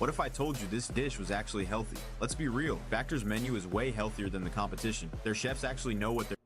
What if I told you this dish was actually healthy? Let's be real, Factor's menu is way healthier than the competition. Their chefs actually know what they're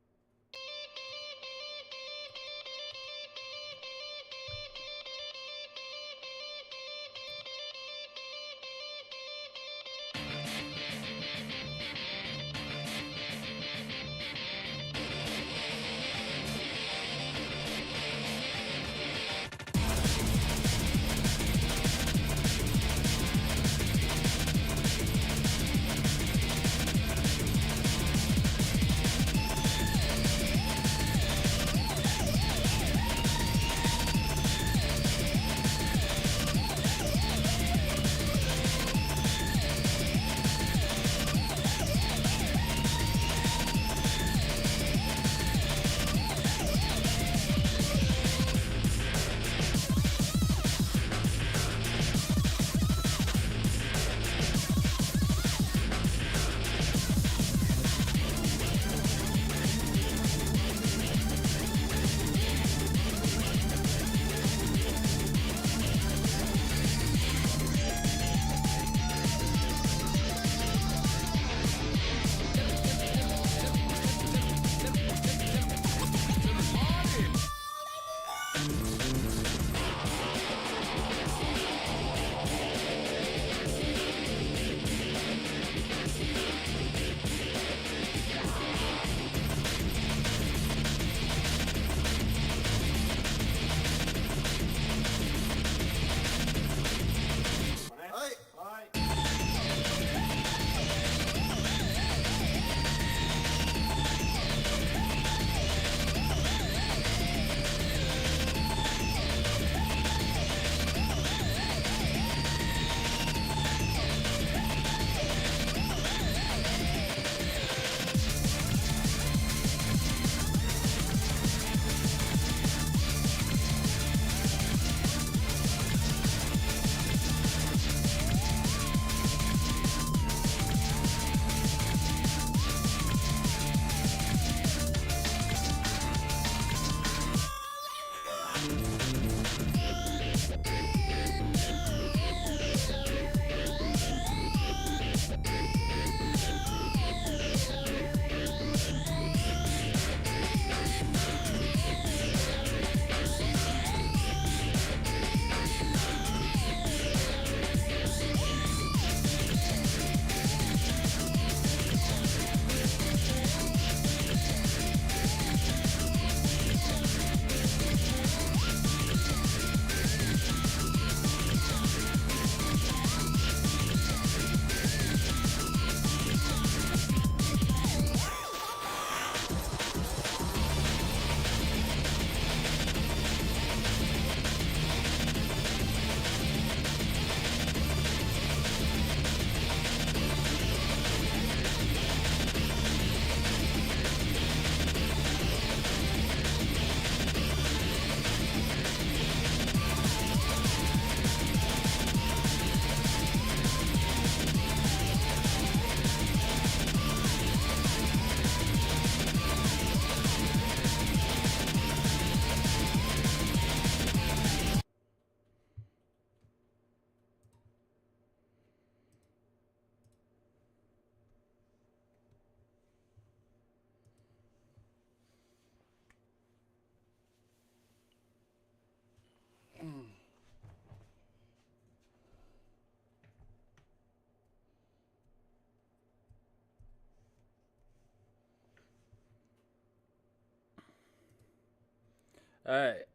Alright,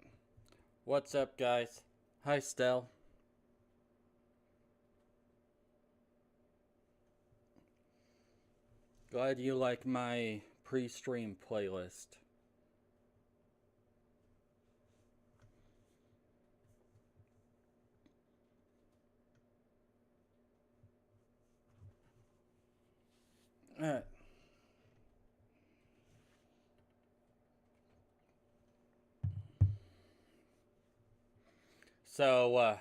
what's up, guys? Hi, Stell. Glad you like my pre-stream playlist. Alright. So,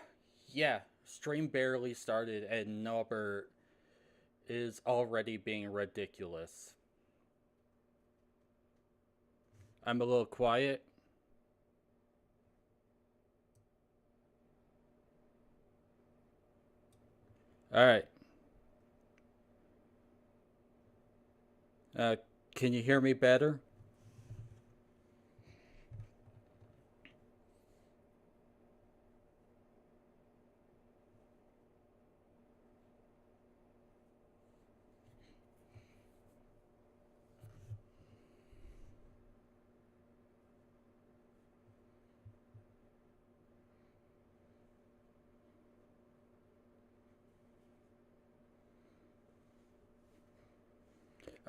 yeah, stream barely started and Norbert is already being ridiculous. I'm a little quiet. Alright. Can you hear me better?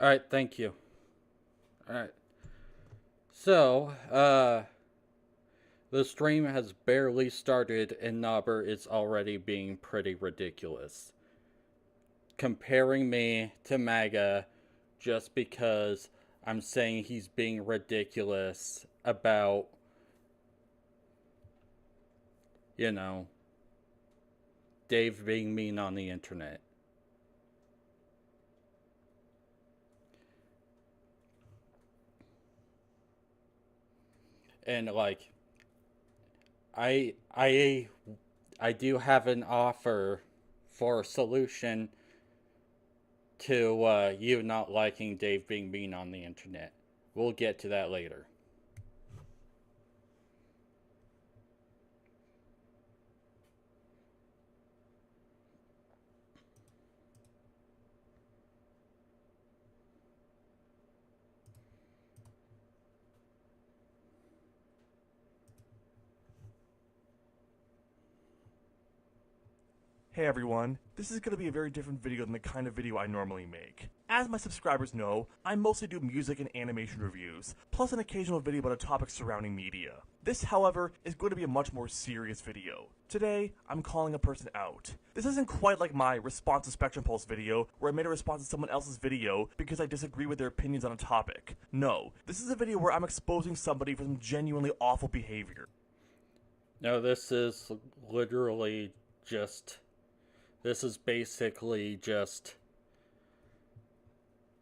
Alright, thank you. Alright. So, the stream has barely started and Nobber is already being pretty ridiculous. Comparing me to MAGA just because I'm saying he's being ridiculous about, you know, Dave being mean on the internet. And like, I do have an offer for a solution to you not liking Dave being mean on the internet. We'll get to that later. Hey everyone, this is going to be a very different video than the kind of video I normally make. As my subscribers know, I mostly do music and animation reviews, plus an occasional video about a topic surrounding media. This, however, is going to be a much more serious video. Today, I'm calling a person out. This isn't quite like my response to Spectrum Pulse video, where I made a response to someone else's video because I disagree with their opinions on a topic. No, this is a video where I'm exposing somebody for some genuinely awful behavior. No, this is literally just... This is basically just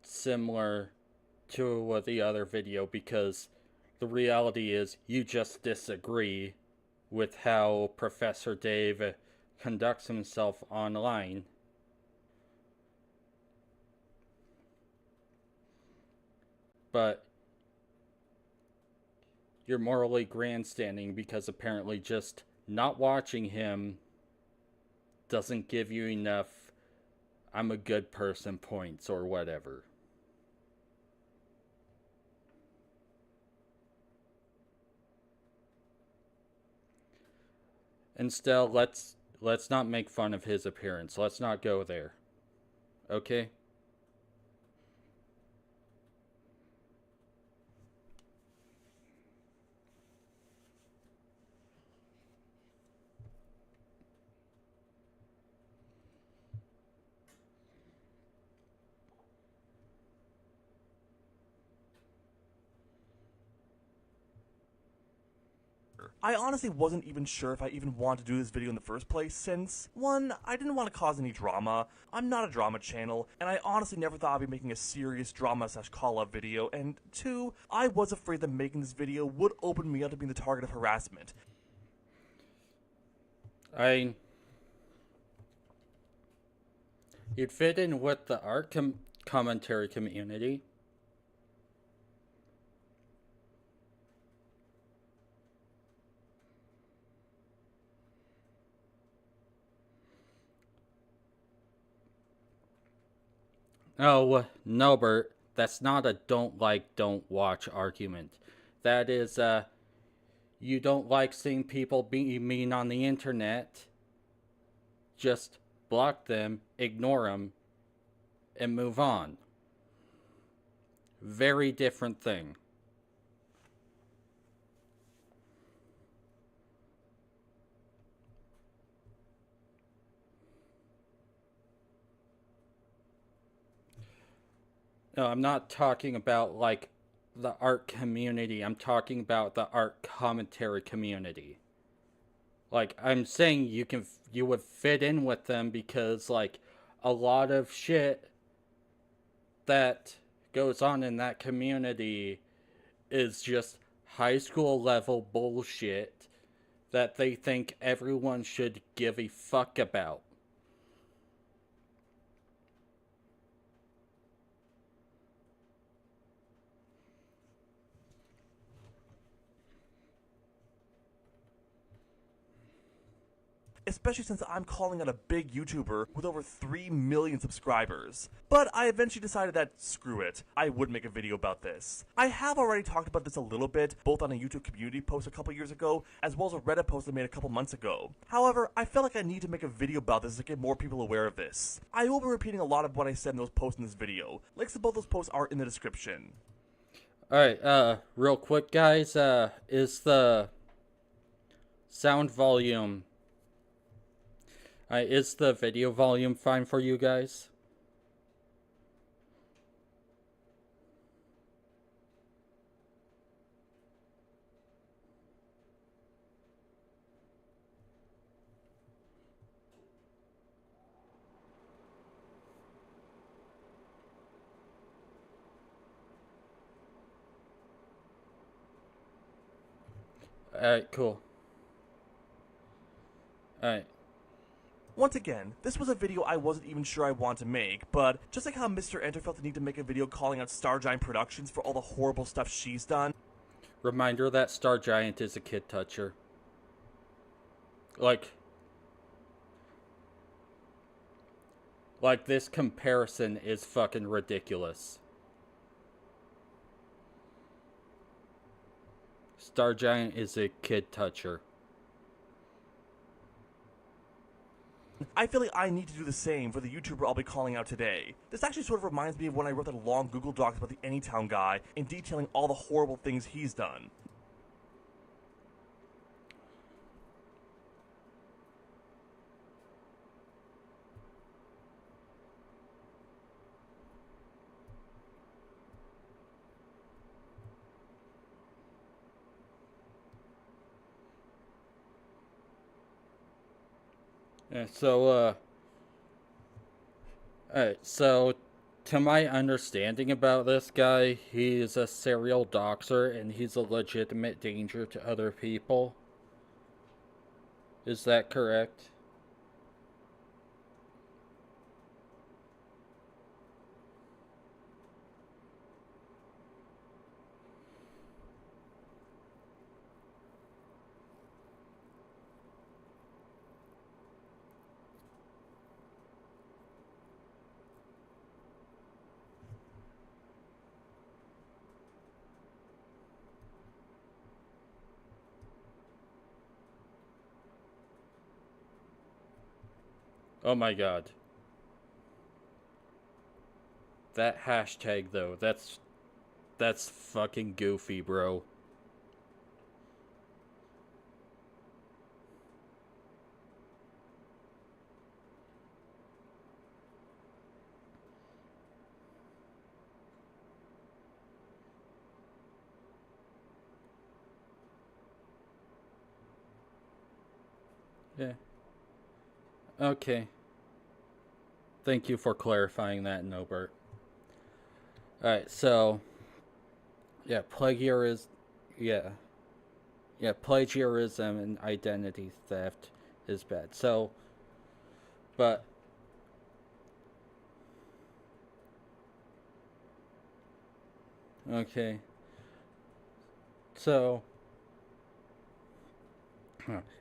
similar to the other video because the reality is you just disagree with how Professor Dave conducts himself online. But you're morally grandstanding because apparently just not watching him doesn't give you enough I'm a good person points or whatever. Instead, let's not make fun of his appearance. Let's not go there. Okay? I honestly wasn't even sure if I even wanted to do this video in the first place since, 1, I didn't want to cause any drama, I'm not a drama channel, and I honestly never thought I'd be making a serious drama/call-out video, and 2, I was afraid that making this video would open me up to being the target of harassment. You'd fit in with the art commentary community. Oh, no, Bert. That's not a don't like, don't watch argument. That is, you don't like seeing people be mean on the internet. Just block them, ignore them, and move on. Very different thing. No, I'm not talking about, like, the art community. I'm talking about the art commentary community. Like, I'm saying you would fit in with them because, like, a lot of shit that goes on in that community is just high school level bullshit that they think everyone should give a fuck about. especially since I'm calling out a big YouTuber with over 3 million subscribers. But I eventually decided that screw it, I would make a video about this. I have already talked about this a little bit, both on a YouTube community post a couple years ago, as well as a Reddit post I made a couple months ago. However, I felt like I need to make a video about this to get more people aware of this. I will be repeating a lot of what I said in those posts in this video. Links to both those posts are in the description. Alright, real quick, guys, is the sound volume, is the video volume fine for you guys? Alright, cool. Alright. Once again, this was a video I wasn't even sure I wanted to make, but just like how Mr. Enter felt the need to make a video calling out Star Giant Productions for all the horrible stuff she's done. Reminder that Star Giant is a kid toucher. Like this comparison is fucking ridiculous. Star Giant is a kid toucher. I feel like I need to do the same for the YouTuber I'll be calling out today. This actually sort of reminds me of when I wrote that long Google Docs about the Anytown guy and detailing all the horrible things he's done. Yeah, so, alright, so, to my understanding about this guy, he's a serial doxer and he's a legitimate danger to other people. Is that correct? Oh my god. That hashtag though, that's fucking goofy, bro. Yeah. Okay. Thank you for clarifying that, Nobert. Alright, so... Yeah, plagiarism and identity theft is bad. So... But... Okay. So...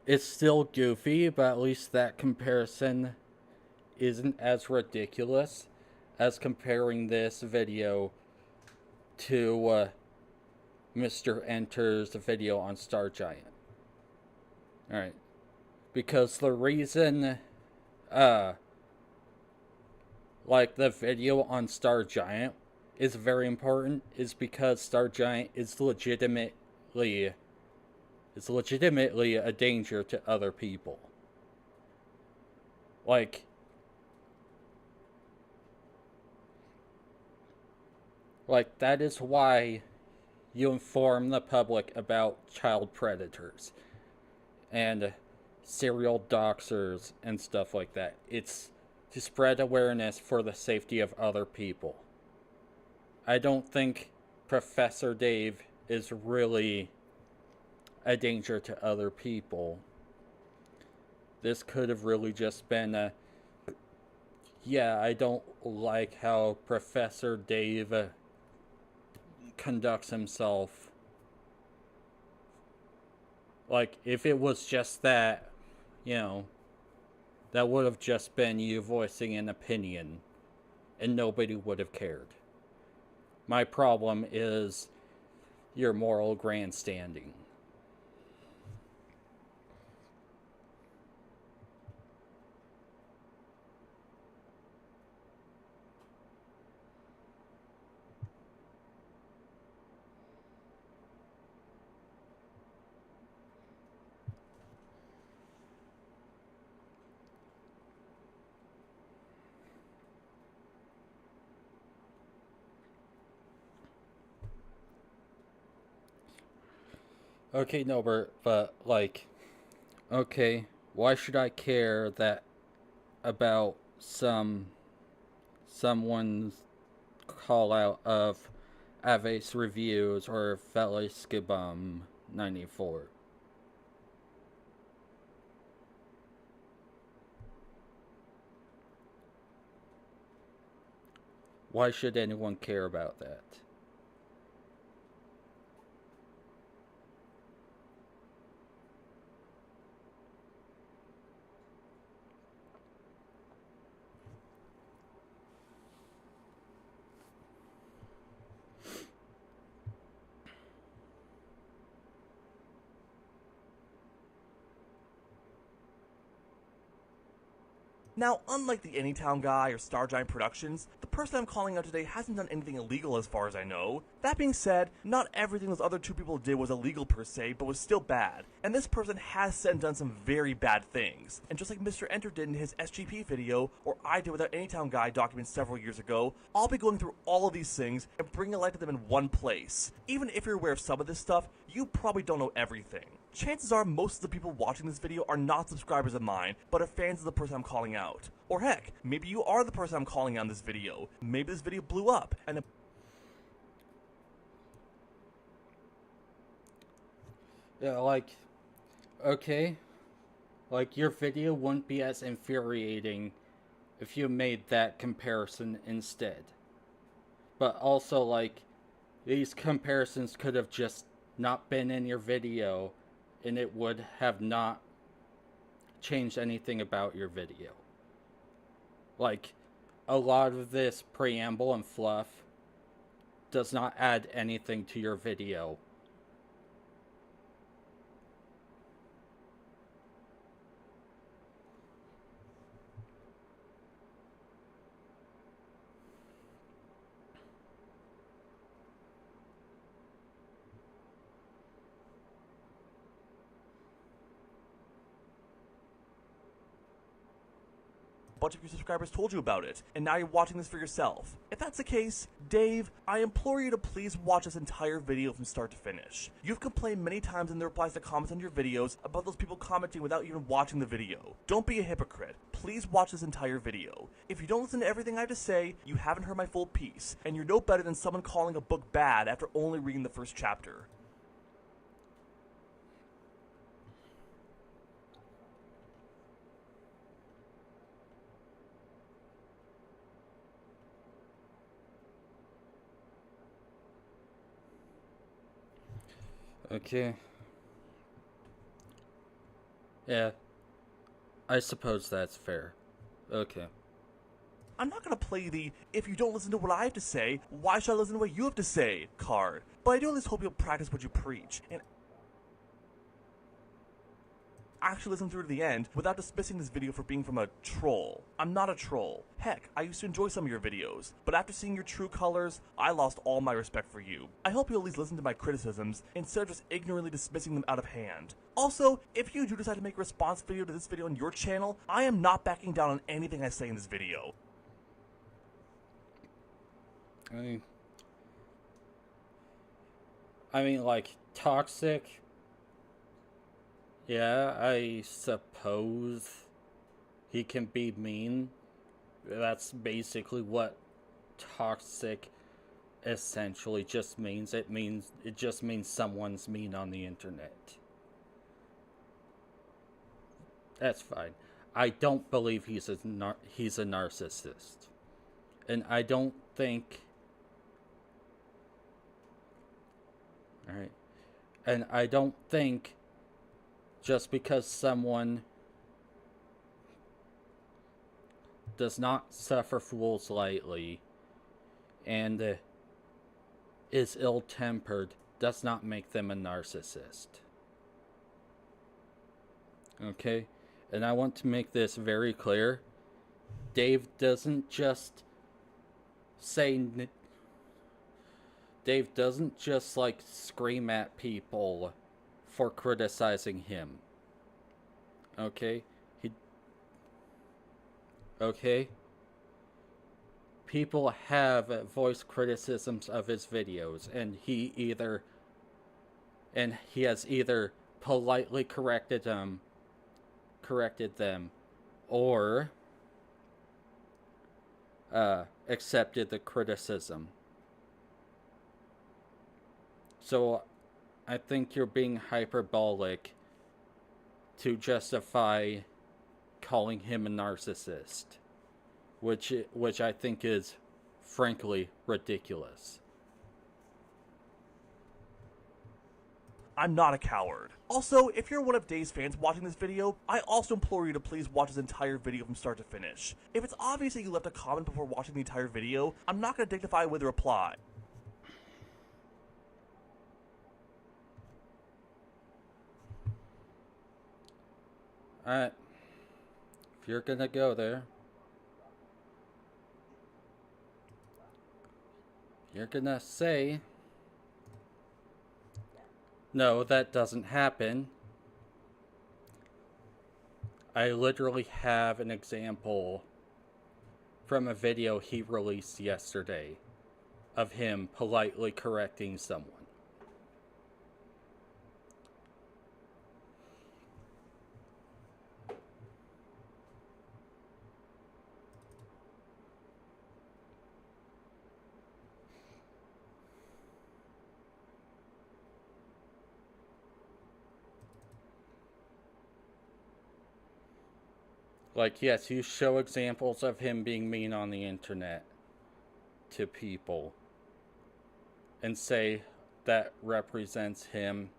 It's still goofy, but at least that comparison isn't as ridiculous as comparing this video to Mr. Enter's video on Star Giant. Alright. Because the reason, like, the video on Star Giant is very important is because Star Giant is legitimately a danger to other people. Like, that is why you inform the public about child predators and serial doxers and stuff like that. It's to spread awareness for the safety of other people. I don't think Professor Dave is really a danger to other people. This could have really just been a, yeah, I don't like how Professor Dave conducts himself. Like, if it was just that, you know, That would have just been you voicing an opinion, and nobody would have cared. My problem is your moral grandstanding. Okay, Norbert, but like, okay, why should I care that about someone's call out of Aves Reviews or Feliskibum 94? Why should anyone care about that? Now, unlike the Anytown guy or Star Giant Productions, the person I'm calling out today hasn't done anything illegal as far as I know. That being said, not everything those other two people did was illegal per se, but was still bad. And this person has said and done some very bad things. And just like Mr. Enter did in his SGP video, or I did with our Anytown guy document several years ago, I'll be going through all of these things and bringing a light to them in one place. Even if you're aware of some of this stuff, you probably don't know everything. Chances are most of the people watching this video are not subscribers of mine, but are fans of the person I'm calling out. Or heck, maybe you are the person I'm calling out in this video. Maybe this video blew up, and Yeah, like, okay, like your video wouldn't be as infuriating if you made that comparison instead. But also, like, these comparisons could have just not been in your video, and it would have not changed anything about your video. Like, a lot of this preamble and fluff does not add anything to your video. a bunch of your subscribers told you about it, and now you're watching this for yourself. If that's the case, Dave, I implore you to please watch this entire video from start to finish. You've complained many times in the replies to comments on your videos about those people commenting without even watching the video. Don't be a hypocrite. Please watch this entire video. If you don't listen to everything I have to say, you haven't heard my full piece, and you're no better than someone calling a book bad after only reading the first chapter. Okay. Yeah. I suppose that's fair. Okay. I'm not gonna play the, if you don't listen to what I have to say, why should I listen to what you have to say card. But I do at least hope you'll practice what you preach, and actually listen through to the end without dismissing this video for being from a troll. I'm not a troll. Heck, I used to enjoy some of your videos, but after seeing your true colors, I lost all my respect for you. I hope you'll at least listen to my criticisms instead of just ignorantly dismissing them out of hand. Also, if you do decide to make a response video to this video on your channel, I am not backing down on anything I say in this video. I mean, like, toxic. Yeah, I suppose he can be mean. That's basically what toxic essentially just means. It just means someone's mean on the internet. That's fine. I don't believe he's a narcissist. And I don't think, all right. And I don't think just because someone does not suffer fools lightly, and is ill-tempered does not make them a narcissist. Okay? And I want to make this very clear. Dave doesn't just like scream at people for criticizing him. Okay? Okay? People have voiced criticisms of his videos, and he has either politely corrected them, or accepted the criticism. So I think you're being hyperbolic to justify calling him a narcissist, which I think is frankly ridiculous. I'm not a coward. Also, if you're one of Dave's fans watching this video, I also implore you to please watch his entire video from start to finish. If it's obvious that you left a comment before watching the entire video, I'm not going to dignify with a reply. Alright. If you're gonna go there, you're gonna say, no, that doesn't happen. I literally have an example from a video he released yesterday of him politely correcting someone. Like, yes, you show examples of him being mean on the internet to people and say that represents him,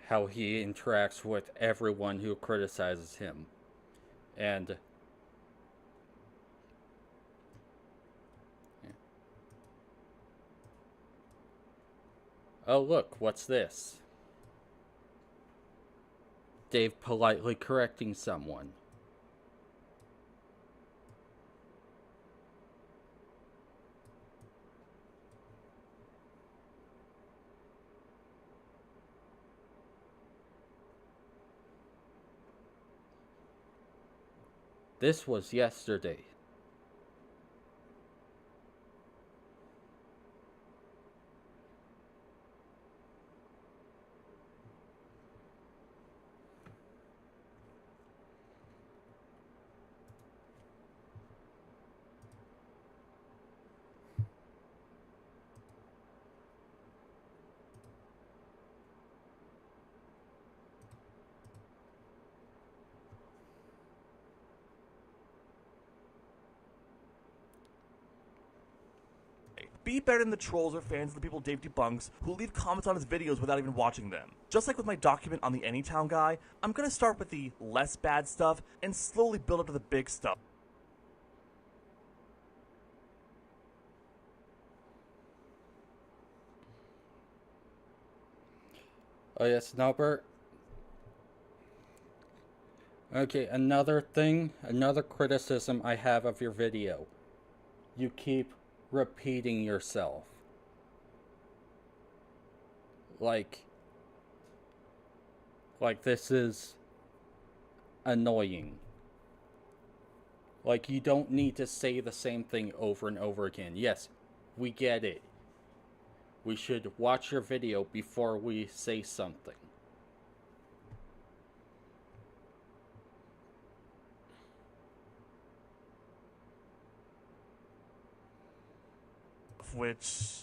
how he interacts with everyone who criticizes him. And yeah. Oh, look, what's this? Dave politely correcting someone. This was yesterday. Be better than the trolls or fans of the people Dave debunks who leave comments on his videos without even watching them. Just like with my document on the Anytown guy, I'm gonna start with the less bad stuff and slowly build up to the big stuff. Oh yes, Norbert. Okay, another criticism I have of your video. You keep repeating yourself. Like this is annoying. Like, you don't need to say the same thing over and over again. Yes, we get it. We should watch your video before we say something. Which,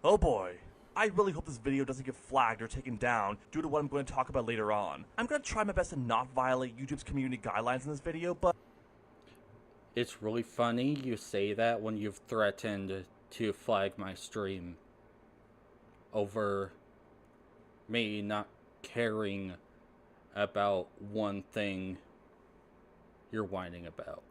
oh boy, I really hope this video doesn't get flagged or taken down due to what I'm going to talk about later on. I'm going to try my best to not violate YouTube's community guidelines in this video, but it's really funny you say that when you've threatened to flag my stream over me not caring about one thing you're whining about.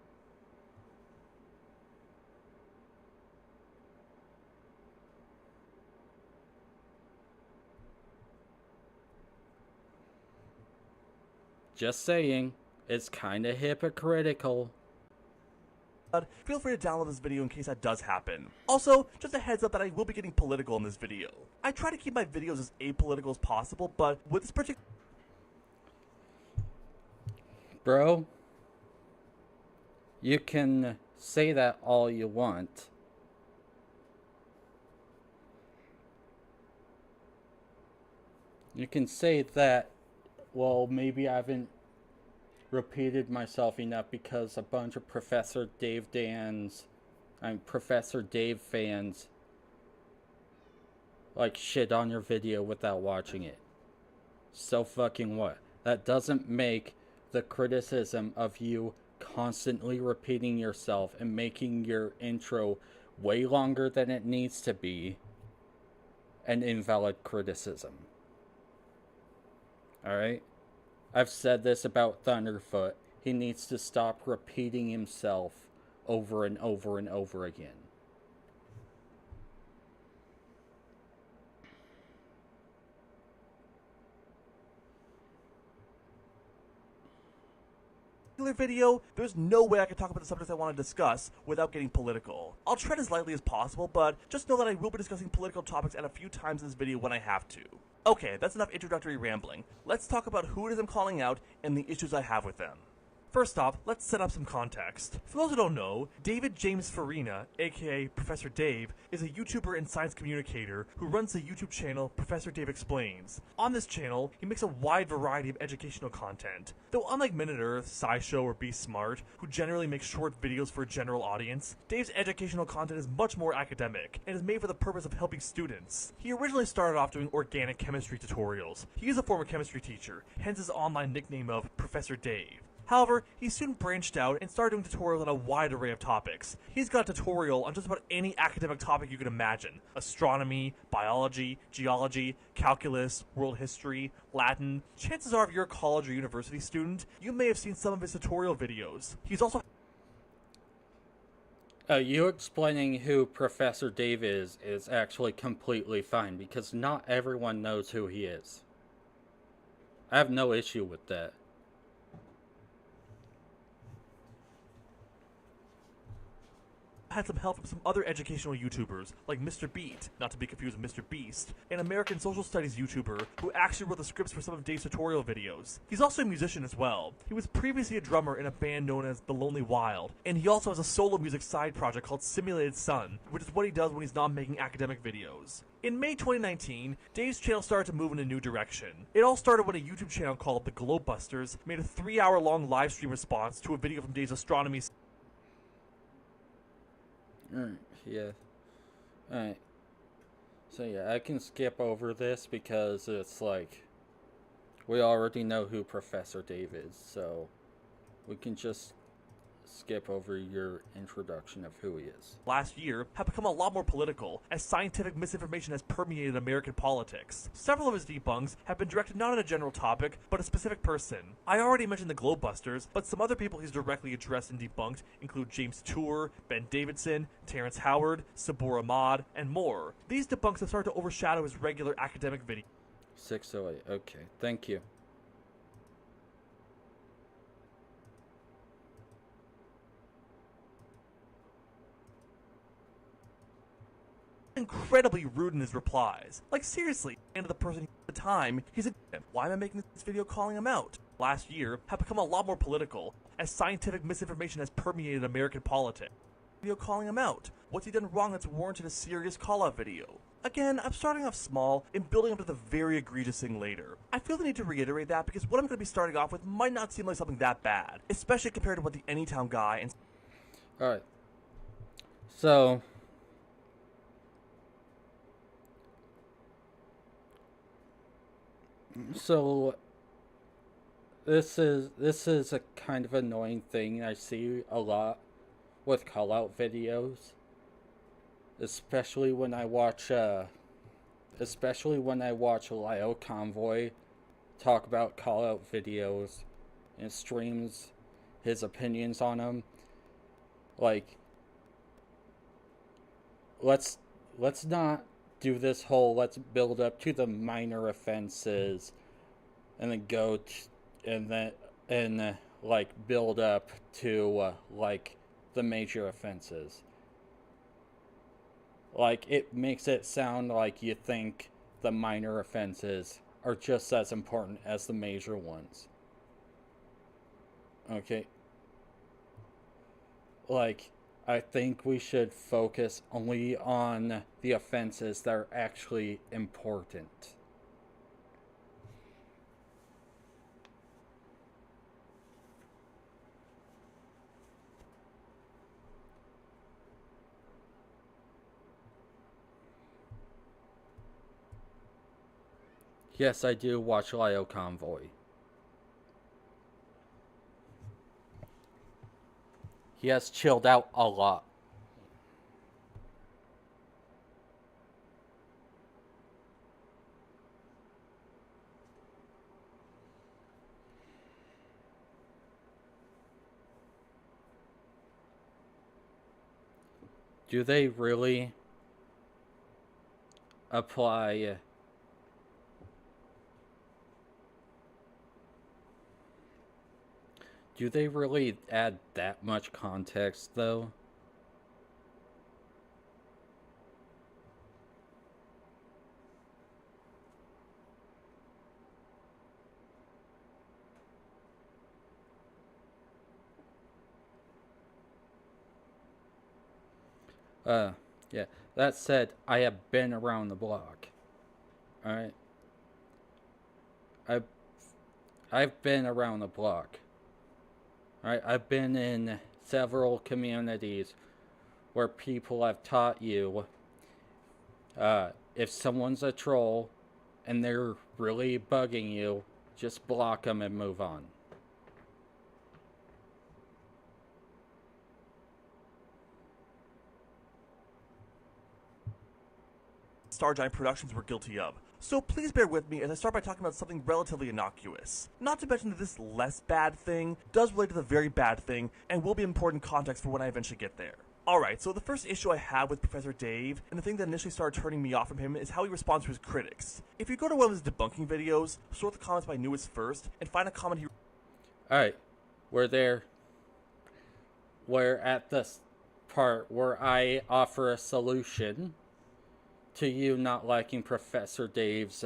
Just saying, it's kind of hypocritical. But feel free to download this video in case that does happen. Also, just a heads up that I will be getting political in this video. I try to keep my videos as apolitical as possible, but with this particular... Bro, you can say that all you want. You can say that, well, maybe I haven't repeated myself enough because a bunch of Professor Dave fans, like shit on your video without watching it. So fucking what? That doesn't make the criticism of you constantly repeating yourself and making your intro way longer than it needs to be an invalid criticism. Alright? I've said this about Thunderfoot. He needs to stop repeating himself over and over and over again. video, there's no way I can talk about the subjects I want to discuss without getting political. I'll tread as lightly as possible, but just know that I will be discussing political topics at a few times in this video when I have to. Okay, that's enough introductory rambling. Let's talk about who it is I'm calling out and the issues I have with them. First off, let's set up some context. For those who don't know, David James Farina, aka Professor Dave, is a YouTuber and science communicator who runs the YouTube channel Professor Dave Explains. On this channel, he makes a wide variety of educational content. Though unlike Minute Earth, SciShow, or Be Smart, who generally make short videos for a general audience, Dave's educational content is much more academic and is made for the purpose of helping students. He originally started off doing organic chemistry tutorials. He is a former chemistry teacher, hence his online nickname of Professor Dave. However, he soon branched out and started doing tutorials on a wide array of topics. He's got a tutorial on just about any academic topic you can imagine. Astronomy, biology, geology, calculus, world history, Latin. Chances are if you're a college or university student, you may have seen some of his tutorial videos. He's also... You explaining who Professor Dave is actually completely fine, because not everyone knows who he is. I have no issue with that. had some help from some other educational YouTubers, like Mr. Beat, not to be confused with Mr. Beast, an American social studies YouTuber who actually wrote the scripts for some of Dave's tutorial videos. He's also a musician as well. He was previously a drummer in a band known as The Lonely Wild, and he also has a solo music side project called Simulated Sun, which is what he does when he's not making academic videos. In May 2019, Dave's channel started to move in a new direction. It all started when a YouTube channel called The Globebusters made a 3-hour-long live stream response to a video from Dave's astronomy. Yeah. Alright. So yeah, I can skip over this because it's like, we already know who Professor Dave is, so we can just skip over your introduction of who he is. Last year have become a lot more political as scientific misinformation has permeated American politics. Several of his debunks have been directed not at a general topic, but a specific person. I already mentioned the Globebusters, but some other people he's directly addressed and debunked include James Tour, Ben Davidson, Terrence Howard, Sabur Ahmad, and more. These debunks have started to overshadow his regular academic videos. 608, okay, thank you. Incredibly rude in his replies. Like seriously, and to the person at the time, he's a why am I making this video calling him out? Last year have become a lot more political as scientific misinformation has permeated American politics. Video calling him out. What's he done wrong that's warranted a serious call-out video? Again, I'm starting off small and building up to the very egregious thing later. I feel the need to reiterate that because what I'm going to be starting off with might not seem like something that bad, especially compared to what the Anytown guy and... Alright. So... this is a kind of annoying thing I see a lot with call-out videos, especially when I watch Lyle Convoy talk about call-out videos and streams his opinions on them. Like, let's not do this whole let's build up to the minor offenses and then like build up to like the major offenses. Like, it makes it sound like you think the minor offenses are just as important as the major ones. Okay? Like, I think we should focus only on the offenses that are actually important. Yes, I do watch Lio Convoy. He has chilled out a lot. Do they really apply? Do they really add that much context, though? Yeah. That said, I have been around the block. Alright? I've been around the block. Alright? I've been in several communities where people have taught you if someone's a troll and they're really bugging you, just block them and move on. Star Giant Productions were guilty of. So please bear with me as I start by talking about something relatively innocuous. Not to mention that this less bad thing does relate to the very bad thing and will be important context for when I eventually get there. Alright, so the first issue I have with Professor Dave, and the thing that initially started turning me off from him, is how he responds to his critics. If you go to one of his debunking videos, sort the comments by newest first, and find a comment he... Alright, we're at this part where I offer a solution to you not liking Professor Dave's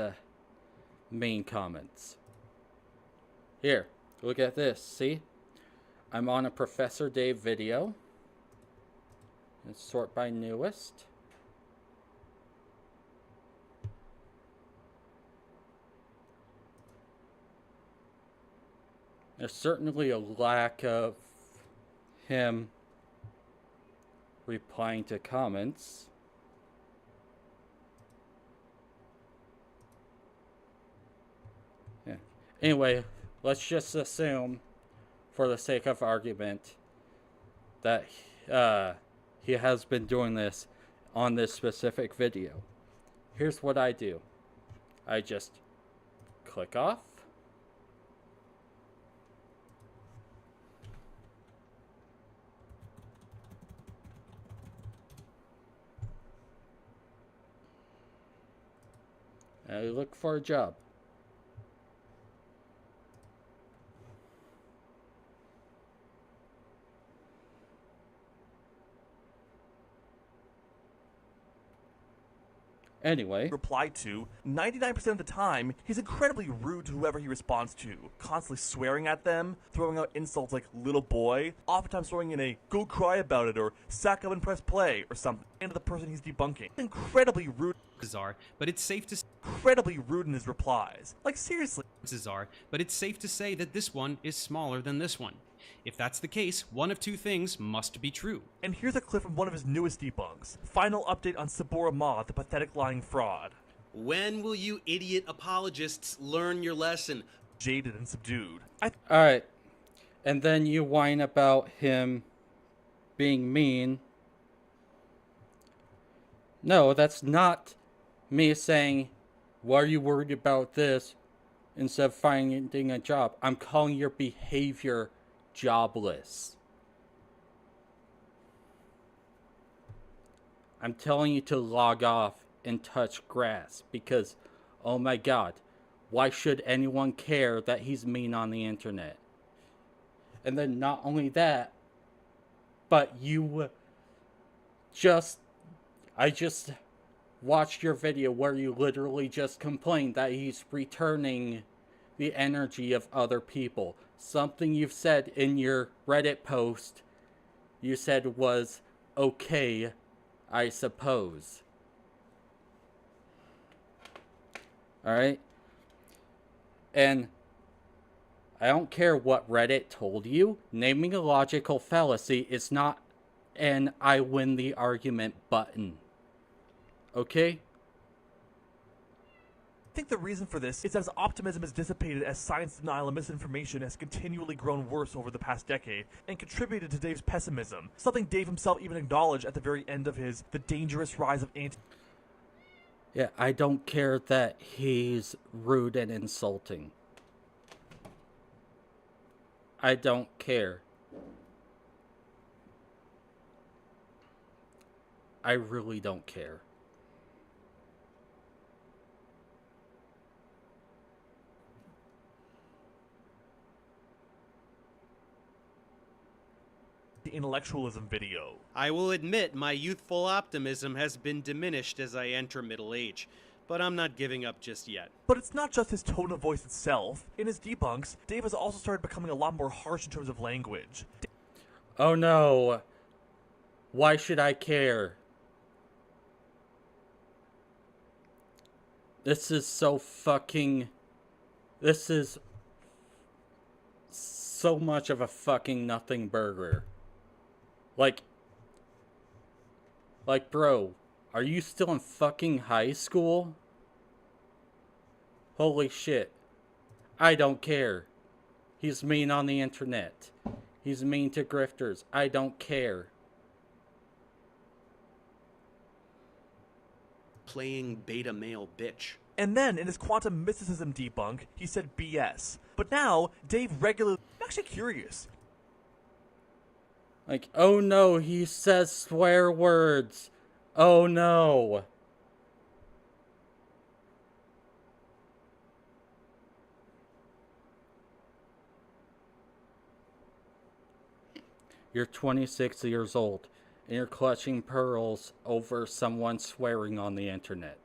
main comments. Here, look at this, see? I'm on a Professor Dave video. Let's sort by newest. There's certainly a lack of him replying to comments. Yeah. Anyway, let's just assume, for the sake of argument, that he has been doing this on this specific video. Here's what I do. I just click off. And I look for a job. Anyway, reply to, 99% of the time, he's incredibly rude to whoever he responds to, constantly swearing at them, throwing out insults like little boy, oftentimes throwing in a go cry about it or sack up and press play or something into the person he's debunking. Incredibly rude. Bizarre, but it's safe to Incredibly rude in his replies. Like, seriously. bizarre, but it's safe to say that this one is smaller than this one. If that's the case, one of two things must be true. And here's a clip from one of his newest debunks. Final update on Sabora Ma, the pathetic lying fraud. When will you idiot apologists learn your lesson? Jaded and subdued. alright. And then you whine about him being mean. No, that's not me saying, why are you worried about this instead of finding a job? I'm calling your behavior jobless. I'm telling you to log off and touch grass because, oh my god, why should anyone care that he's mean on the internet? And then not only that, but I just watched your video where you literally just complained that he's returning the energy of other people. Something you've said in your Reddit post, you said was okay, I suppose. Alright? And I don't care what Reddit told you. Naming a logical fallacy is not an I win the argument button. Okay? I think the reason for this is that his optimism is dissipated as science denial and misinformation has continually grown worse over the past decade and contributed to Dave's pessimism, something Dave himself even acknowledged at the very end of his The Dangerous Rise of Anti... Yeah, I don't care that he's rude and insulting. I don't care. I really don't care. intellectualism video. I will admit my youthful optimism has been diminished as I enter middle age, but I'm not giving up just yet. But it's not just his tone of voice itself. In his debunks, Dave has also started becoming a lot more harsh in terms of language. Oh no. Why should I care? This is so fucking... This is so much of a fucking nothing burger. Like, bro, are you still in fucking high school? Holy shit. I don't care. He's mean on the internet. He's mean to grifters. I don't care. Playing beta male bitch. And then, in his quantum mysticism debunk, he said BS. But now, Dave regularly... I'm actually curious. Like, oh no, he says swear words. Oh no. You're 26 years old, and you're clutching pearls over someone swearing on the internet.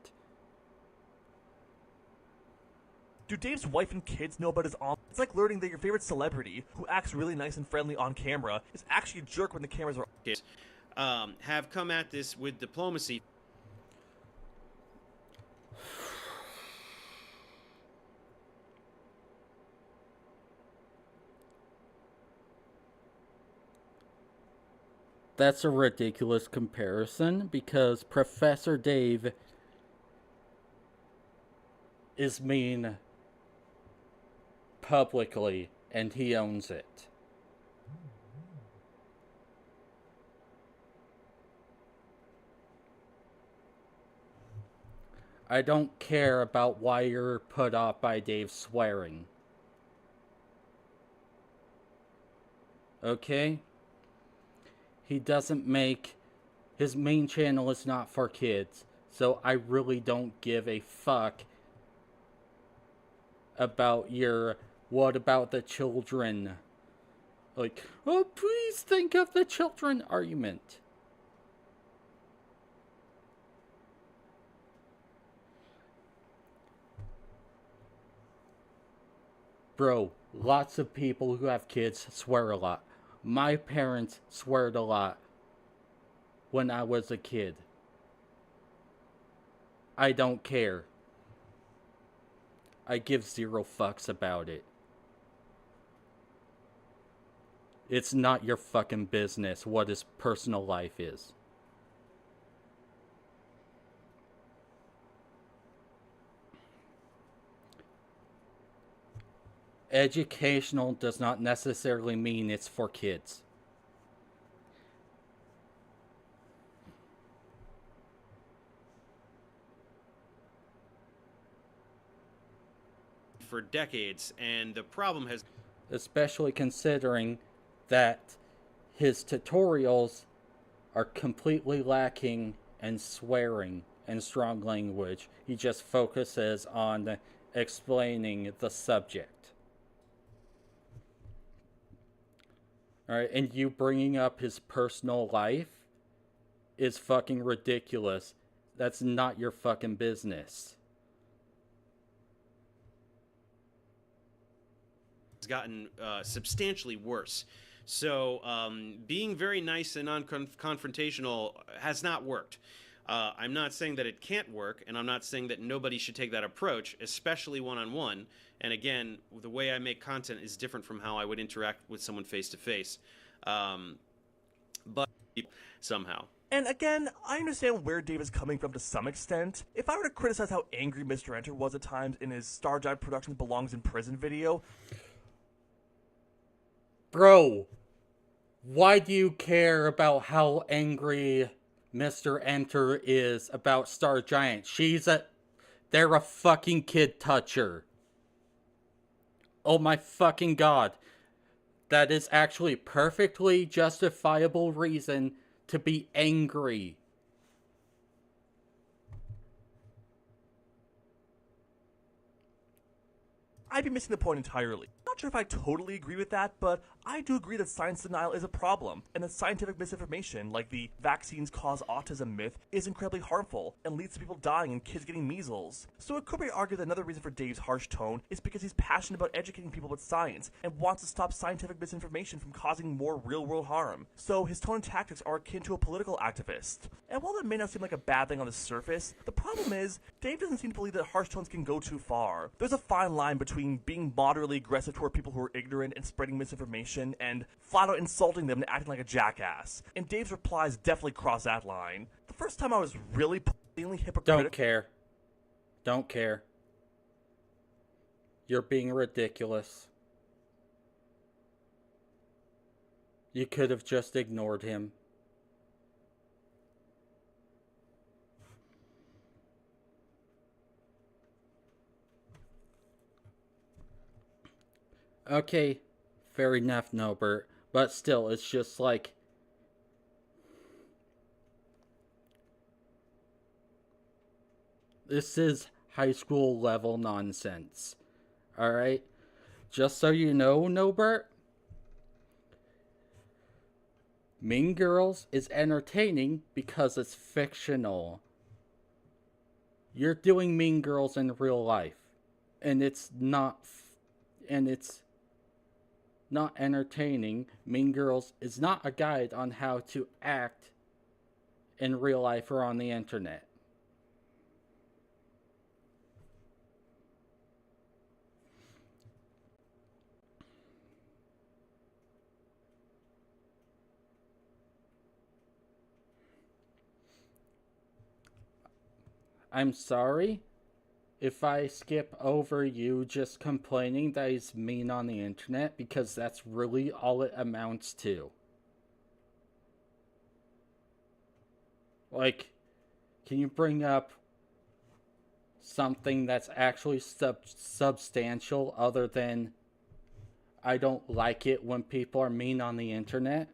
Do Dave's wife and kids know about his It's like learning that your favorite celebrity, who acts really nice and friendly on camera, is actually a jerk when the cameras are... Have come at this with diplomacy. That's a ridiculous comparison because Professor Dave is mean publicly and he owns it. I don't care about why you're put off by Dave swearing. Okay? He doesn't make... His main channel is not for kids. So I really don't give a fuck about your... What about the children? Like, oh, please think of the children argument. Bro, lots of people who have kids swear a lot. My parents sweared a lot when I was a kid. I don't care. I give zero fucks about it. It's not your fucking business what his personal life is. Educational does not necessarily mean it's for kids. For decades, and the problem has... Especially considering that his tutorials are completely lacking in swearing and strong language. He just focuses on explaining the subject. Alright, and you bringing up his personal life is fucking ridiculous. That's not your fucking business. It's gotten substantially worse. So being very nice and non-confrontational has not worked. I'm not saying that it can't work, and I'm not saying that nobody should take that approach, especially one-on-one. And again, the way I make content is different from how I would interact with someone face-to-face. But somehow. And again, I understand where Dave is coming from to some extent. If I were to criticize how angry Mr. Enter was at times in his Star Giant Productions Belongs in Prison video... Bro, why do you care about how angry Mr. Enter is about Star Giant? They're a fucking kid toucher. Oh my fucking god. That is actually perfectly justifiable reason to be angry. I'd be missing the point entirely. Not sure if I totally agree with that, but I do agree that science denial is a problem, and that scientific misinformation, like the vaccines cause autism myth, is incredibly harmful, and leads to people dying and kids getting measles. So it could be argued that another reason for Dave's harsh tone is because he's passionate about educating people about science, and wants to stop scientific misinformation from causing more real-world harm. So his tone and tactics are akin to a political activist. And while that may not seem like a bad thing on the surface, the problem is, Dave doesn't seem to believe that harsh tones can go too far. There's a fine line between being moderately aggressive toward people who are ignorant and spreading misinformation, and flat out insulting them and acting like a jackass. And Dave's replies definitely cross that line. The first time I was really plainly hypocritical... Don't care. Don't care. You're being ridiculous. You could have just ignored him. Okay, fair enough, Norbert. But still, it's just like... This is high school level nonsense. Alright? Just so you know, Norbert, Mean Girls is entertaining because it's fictional. You're doing Mean Girls in real life. And it's not entertaining. Mean Girls is not a guide on how to act in real life or on the internet. I'm sorry if I skip over you just complaining that he's mean on the internet, because that's really all it amounts to. Like, can you bring up something that's actually substantial other than I don't like it when people are mean on the internet?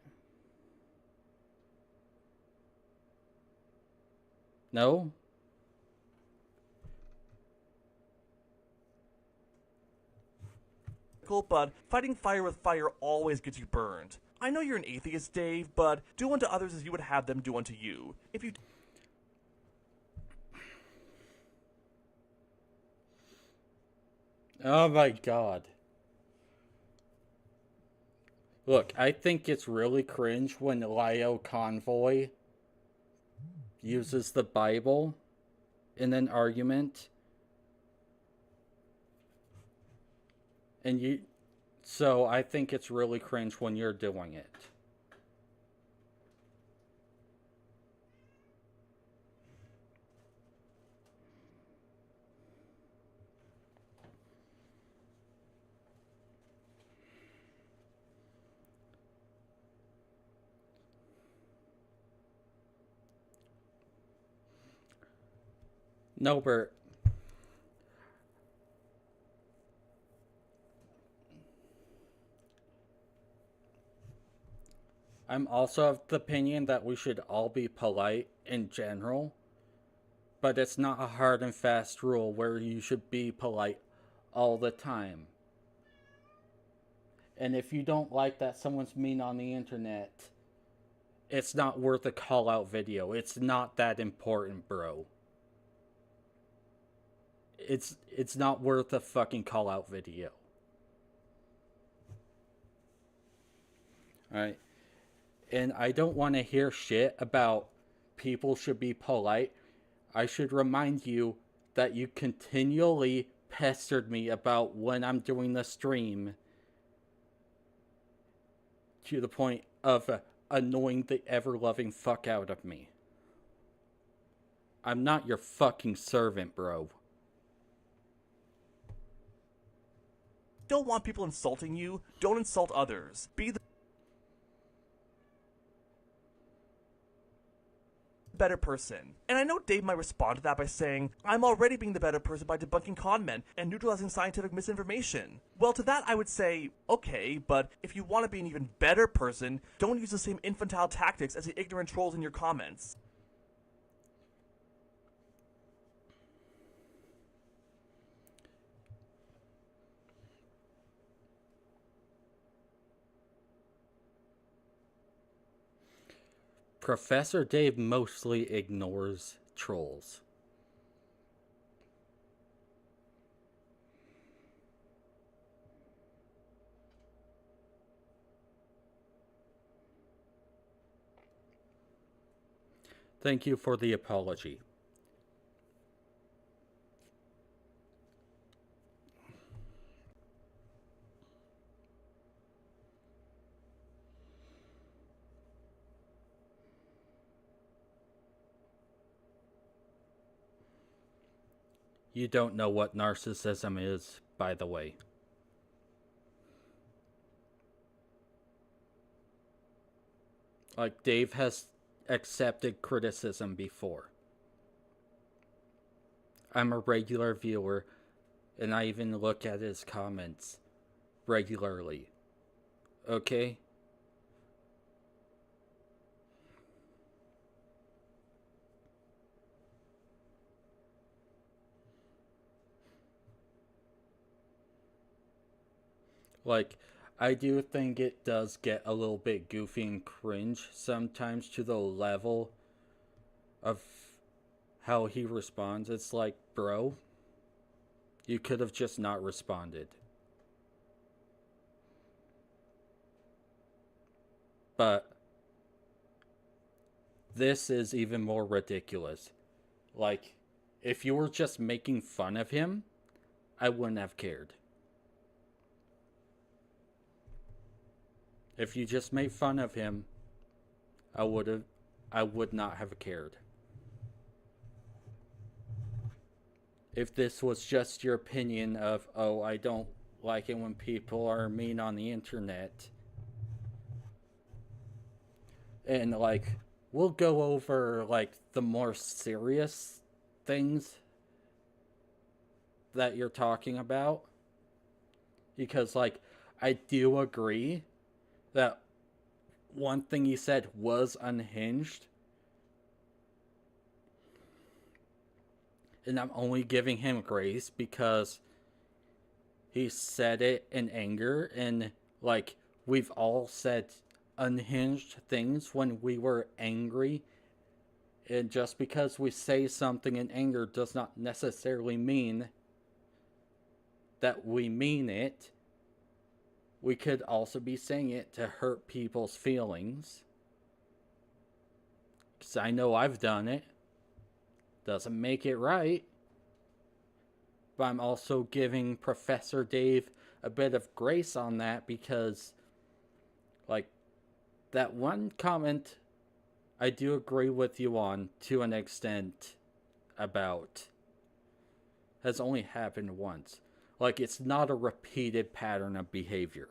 No? But fighting fire with fire always gets you burned. I know you're an atheist, Dave, but do unto others as you would have them do unto you. If you... Oh my god. Look, I think it's really cringe when Lio Convoy uses the Bible in an argument. So I think it's really cringe when you're doing it. Norbert. I'm also of the opinion that we should all be polite in general, but it's not a hard and fast rule where you should be polite all the time. And if you don't like that someone's mean on the internet, it's not worth a call out video. It's not that important, bro. It's not worth a fucking call out video. Alright? And I don't want to hear shit about people should be polite. I should remind you that you continually pestered me about when I'm doing the stream to the point of annoying the ever-loving fuck out of me. I'm not your fucking servant, bro. Don't want people insulting you, don't insult others. Be the better person. And I know Dave might respond to that by saying, I'm already being the better person by debunking conmen and neutralizing scientific misinformation. Well, to that I would say, okay, but if you want to be an even better person, don't use the same infantile tactics as the ignorant trolls in your comments. Professor Dave mostly ignores trolls. Thank you for the apology. You don't know what narcissism is, by the way. Like, Dave has accepted criticism before. I'm a regular viewer, and I even look at his comments regularly. Okay? Like, I do think it does get a little bit goofy and cringe sometimes to the level of how he responds. It's like, bro, you could have just not responded. But this is even more ridiculous. Like, if you were just making fun of him, I wouldn't have cared. If you just made fun of him, I would not have cared. If this was just your opinion of, oh, I don't like it when people are mean on the internet, and like, we'll go over like the more serious things that you're talking about, because like, I do agree that one thing he said was unhinged. And I'm only giving him grace because he said it in anger. And like, we've all said unhinged things when we were angry. And just because we say something in anger does not necessarily mean that we mean it. We could also be saying it to hurt people's feelings. Because I know I've done it. Doesn't make it right. But I'm also giving Professor Dave a bit of grace on that because, like, that one comment I do agree with you on to an extent about has only happened once. Like, it's not a repeated pattern of behavior.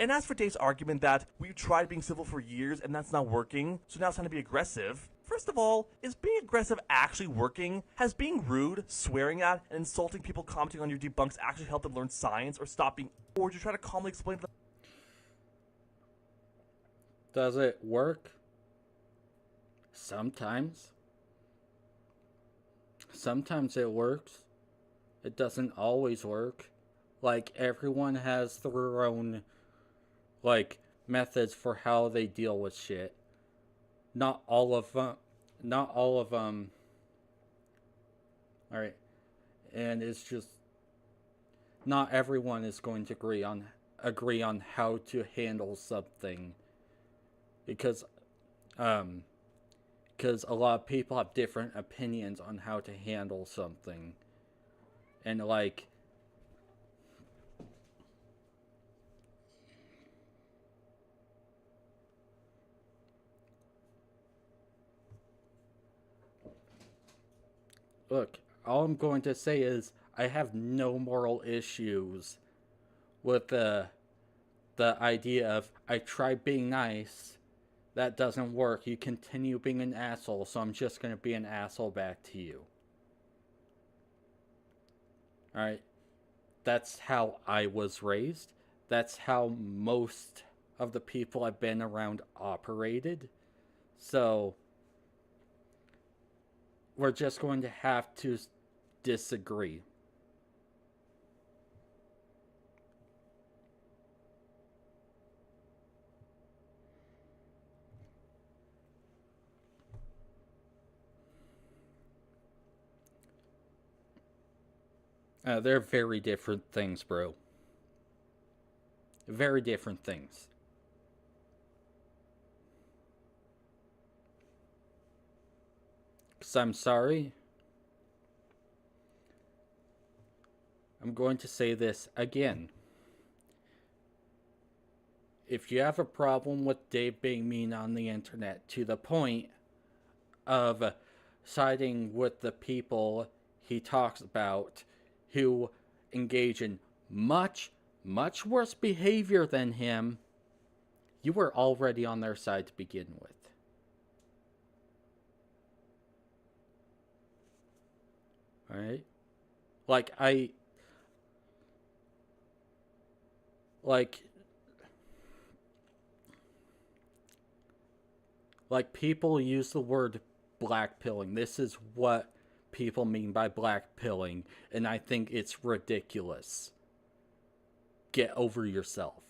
And as for Dave's argument that we've tried being civil for years and that's not working, so now it's time to be aggressive, first of all, is being aggressive actually working? Has being rude, swearing at, and insulting people commenting on your debunks actually helped them learn science or stop being, or do you try to calmly explain to them? Does it work? Sometimes. Sometimes it works. It doesn't always work. Like, everyone has their own, like, methods for how they deal with shit. Not all of them. Alright. And it's just, not everyone is going to agree on how to handle something. Because a lot of people have different opinions on how to handle something. And like, look, all I'm going to say is I have no moral issues with the idea of I try being nice, that doesn't work, you continue being an asshole, so I'm just going to be an asshole back to you. Alright? That's how I was raised. That's how most of the people I've been around operated. So, we're just going to have to disagree. They're very different things, bro. Very different things. So I'm sorry. I'm going to say this again. If you have a problem with Dave being mean on the internet to the point of siding with the people he talks about who engage in much, much worse behavior than him, you were already on their side to begin with. Alright? Like people use the word blackpilling. This is what people mean by blackpilling, and I think it's ridiculous. Get over yourself.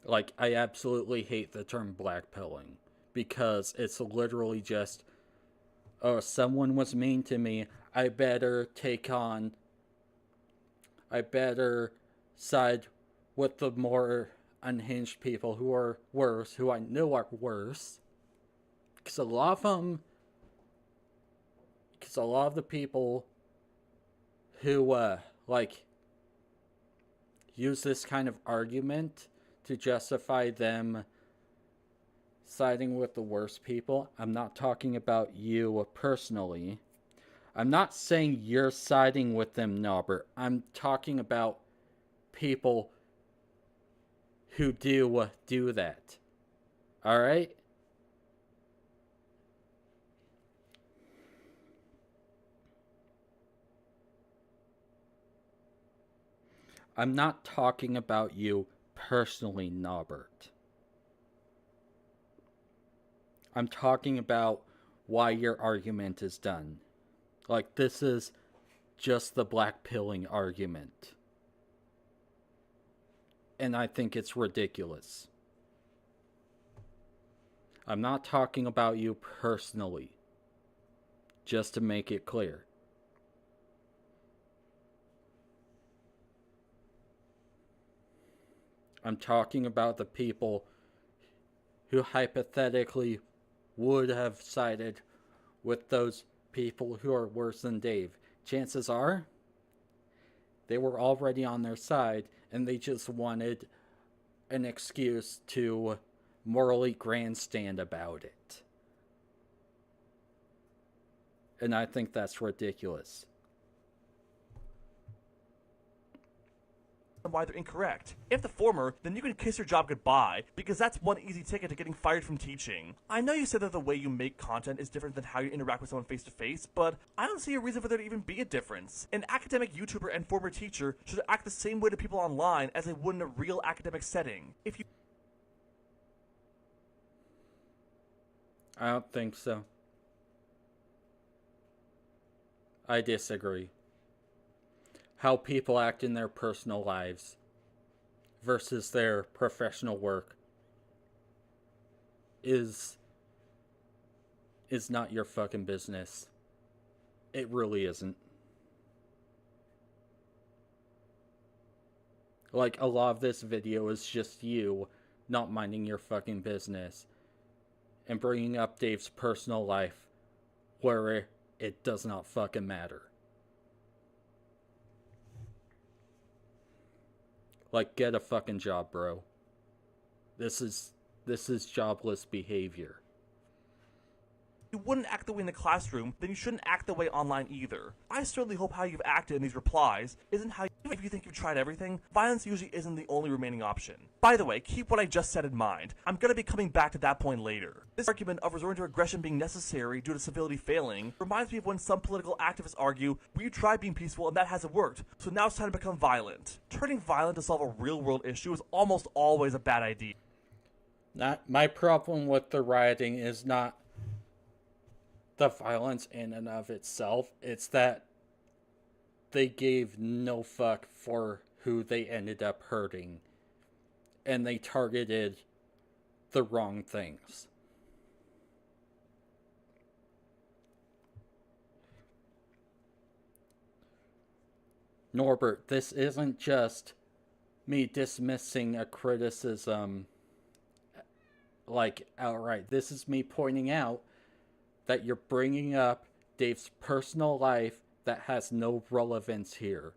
Like, I absolutely hate the term blackpilling, because it's literally just, oh, someone was mean to me, I better side with the more unhinged people who are worse, who I know are worse. Because a lot of the people who, use this kind of argument to justify them siding with the worst people. I'm not talking about you personally. I'm not saying you're siding with them, Norbert. I'm talking about people who do that. Alright? I'm not talking about you personally, Norbert. I'm talking about why your argument is done. Like, this is just the blackpilling argument. And I think it's ridiculous. I'm not talking about you personally. Just to make it clear. I'm talking about the people who hypothetically would have sided with those people who are worse than Dave. Chances are, they were already on their side, and they just wanted an excuse to morally grandstand about it. And I think that's ridiculous. Why they're incorrect. If the former, then you can kiss your job goodbye, because that's one easy ticket to getting fired from teaching. I know you said that the way you make content is different than how you interact with someone face to face, but I don't see a reason for there to even be a difference. An academic YouTuber and former teacher should act the same way to people online as they would in a real academic setting. If you I don't think so. I disagree. How people act in their personal lives versus their professional work is not your fucking business. It really isn't. Like, a lot of this video is just you not minding your fucking business and bringing up Dave's personal life where it does not fucking matter. Like, get a fucking job, bro. This is jobless behavior. you wouldn't act the way in the classroom, then you shouldn't act the way online either. I certainly hope how you've acted in these replies isn't how if you think you've tried everything, violence usually isn't the only remaining option. By the way, keep what I just said in mind. I'm gonna be coming back to that point later. This argument of resorting to aggression being necessary due to civility failing reminds me of when some political activists argue, we tried being peaceful and that hasn't worked, so now it's time to become violent. Turning violent to solve a real-world issue is almost always a bad idea. My problem with the rioting is not the violence in and of itself. It's that they gave no fuck for who they ended up hurting. And they targeted the wrong things. Norbert, this isn't just me dismissing a criticism like outright. This is me pointing out that you're bringing up Dave's personal life that has no relevance here.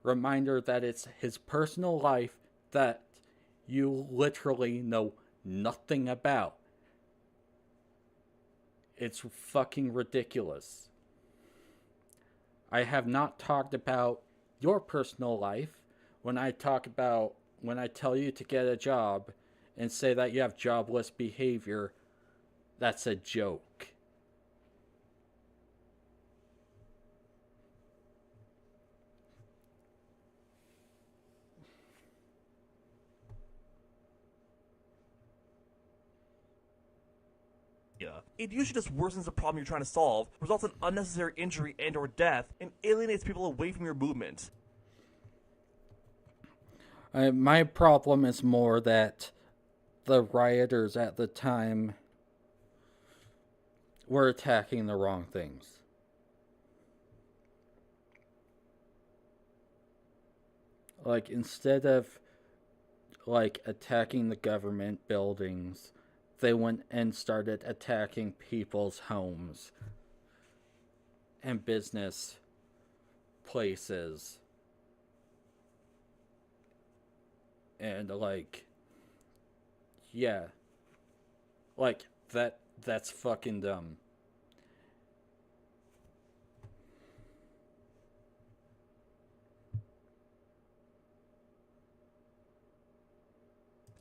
Reminder that it's his personal life that you literally know nothing about. It's fucking ridiculous. I have not talked about your personal life when I tell you to get a job and say that you have jobless behavior. That's a joke. It usually just worsens the problem you're trying to solve, results in unnecessary injury and or death, and alienates people away from your movement. My problem is more that the rioters at the time were attacking the wrong things. Like, instead of, like, attacking the government buildings, they went and started attacking people's homes and business places. And, like, yeah. Like, that's fucking dumb.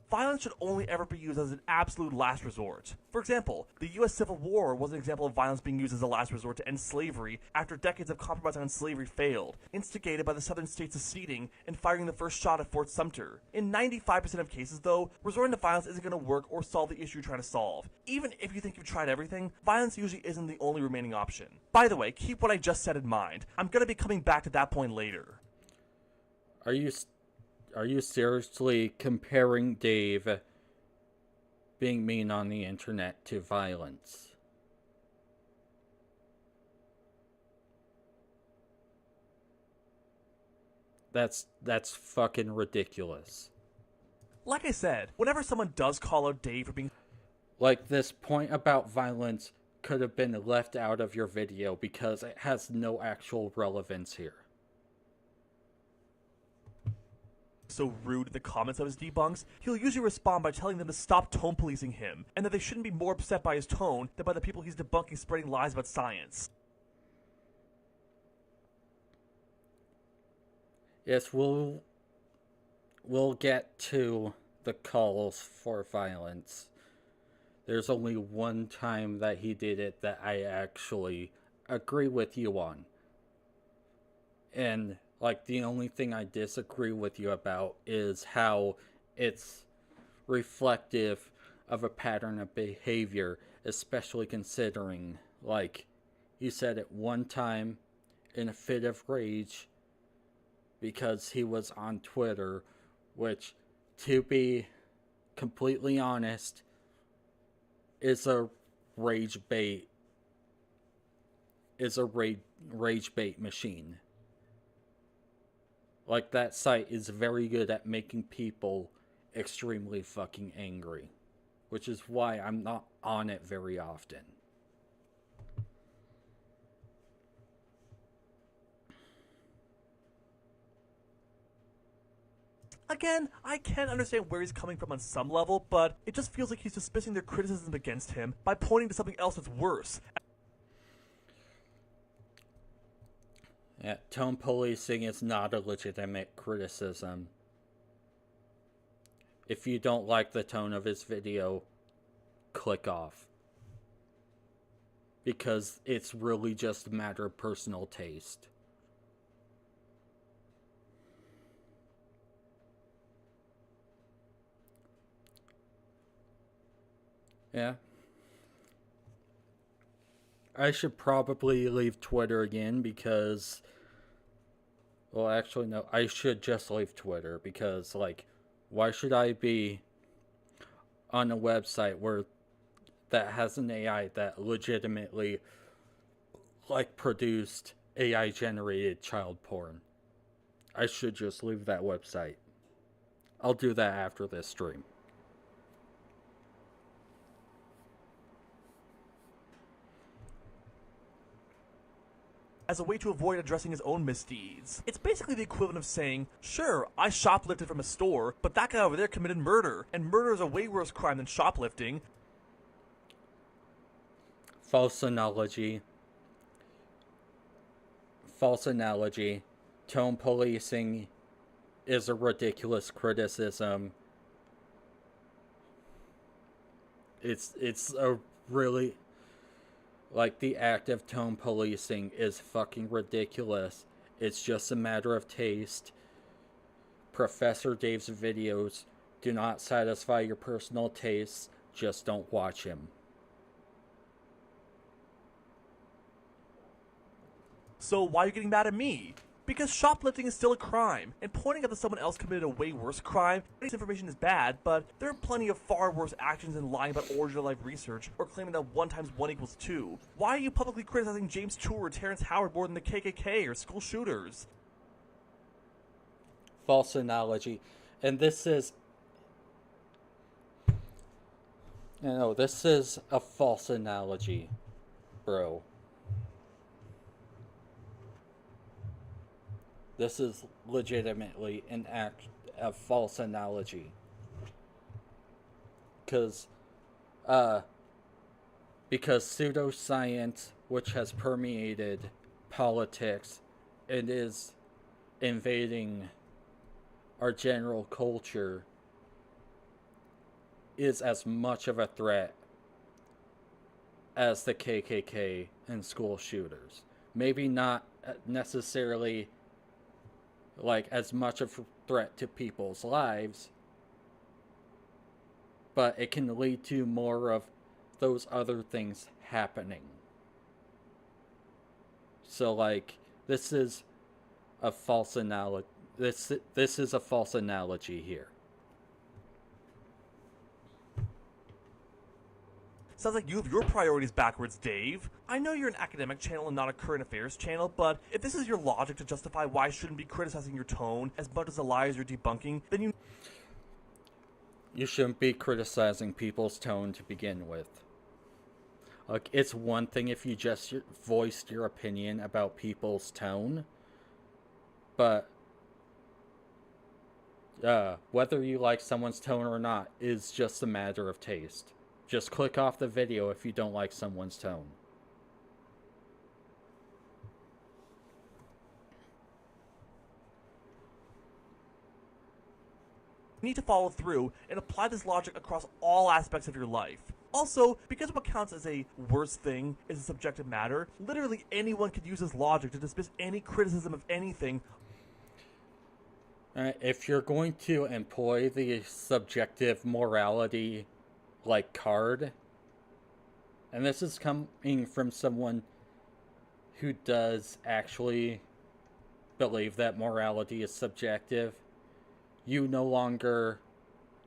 Violence should only ever be used as an absolute last resort. For example, the US Civil War was an example of violence being used as a last resort to end slavery after decades of compromise on slavery failed, instigated by the southern states seceding and firing the first shot at Fort Sumter. In 95% of cases, though, resorting to violence isn't going to work or solve the issue you're trying to solve. Even if you think you've tried everything, violence usually isn't the only remaining option. By the way, keep what I just said in mind. I'm going to be coming back to that point later. Are you seriously comparing Dave being mean on the internet to violence? That's fucking ridiculous. Like I said, whenever someone does call out Dave for being... Like, this point about violence could have been left out of your video because it has no actual relevance here. so rude in the comments of his debunks, he'll usually respond by telling them to stop tone policing him, and that they shouldn't be more upset by his tone than by the people he's debunking spreading lies about science. Yes, we'll get to the calls for violence. There's only one time that he did it that I actually agree with you on. And, like, the only thing I disagree with you about is how it's reflective of a pattern of behavior, especially considering, like, he said it one time in a fit of rage because he was on Twitter, which, to be completely honest, is a rage bait machine. Like, that site is very good at making people extremely fucking angry, which is why I'm not on it very often. Again, I can understand where he's coming from on some level, but it just feels like he's dismissing their criticism against him by pointing to something else that's worse. Yeah, tone policing is not a legitimate criticism. If you don't like the tone of his video, click off. Because it's really just a matter of personal taste. Yeah. I should probably leave Twitter again because... Well, actually, no. I should just leave Twitter because, like, why should I be on a website that has an AI that legitimately, like, produced AI-generated child porn? I should just leave that website. I'll do that after this stream. As a way to avoid addressing his own misdeeds. It's basically the equivalent of saying, sure, I shoplifted from a store, but that guy over there committed murder, and murder is a way worse crime than shoplifting. False analogy. Tone policing is a ridiculous criticism. It's a really... Like, the act of tone policing is fucking ridiculous. It's just a matter of taste. Professor Dave's videos do not satisfy your personal tastes. Just don't watch him. So why are you getting mad at me? Because shoplifting is still a crime, and pointing out that someone else committed a way worse crime, this information is bad, but there are plenty of far worse actions than lying about origin of life research, or claiming that 1 × 1 = 2. Why are you publicly criticizing James Tour or Terrence Howard more than the KKK or school shooters? False analogy. And this is... No, this is a false analogy, bro. This is legitimately a false analogy. Because pseudoscience, which has permeated politics and is invading our general culture, is as much of a threat as the KKK and school shooters. Maybe not necessarily like as much of a threat to people's lives, but it can lead to more of those other things happening. So, like, this is a false analogy. This is a false analogy here. Sounds like you have your priorities backwards, Dave. I know you're an academic channel and not a current affairs channel, but if this is your logic to justify why I shouldn't be criticizing your tone as much as the lies you're debunking, then you shouldn't be criticizing people's tone to begin with. Like, it's one thing if you just voiced your opinion about people's tone, but Whether you like someone's tone or not is just a matter of taste. Just click off the video if you don't like someone's tone. You need to follow through and apply this logic across all aspects of your life. Also, because what counts as a worst thing is a subjective matter, literally anyone could use this logic to dismiss any criticism of anything. If you're going to employ the subjective morality like card, and this is coming from someone who does actually believe that morality is subjective, you no longer,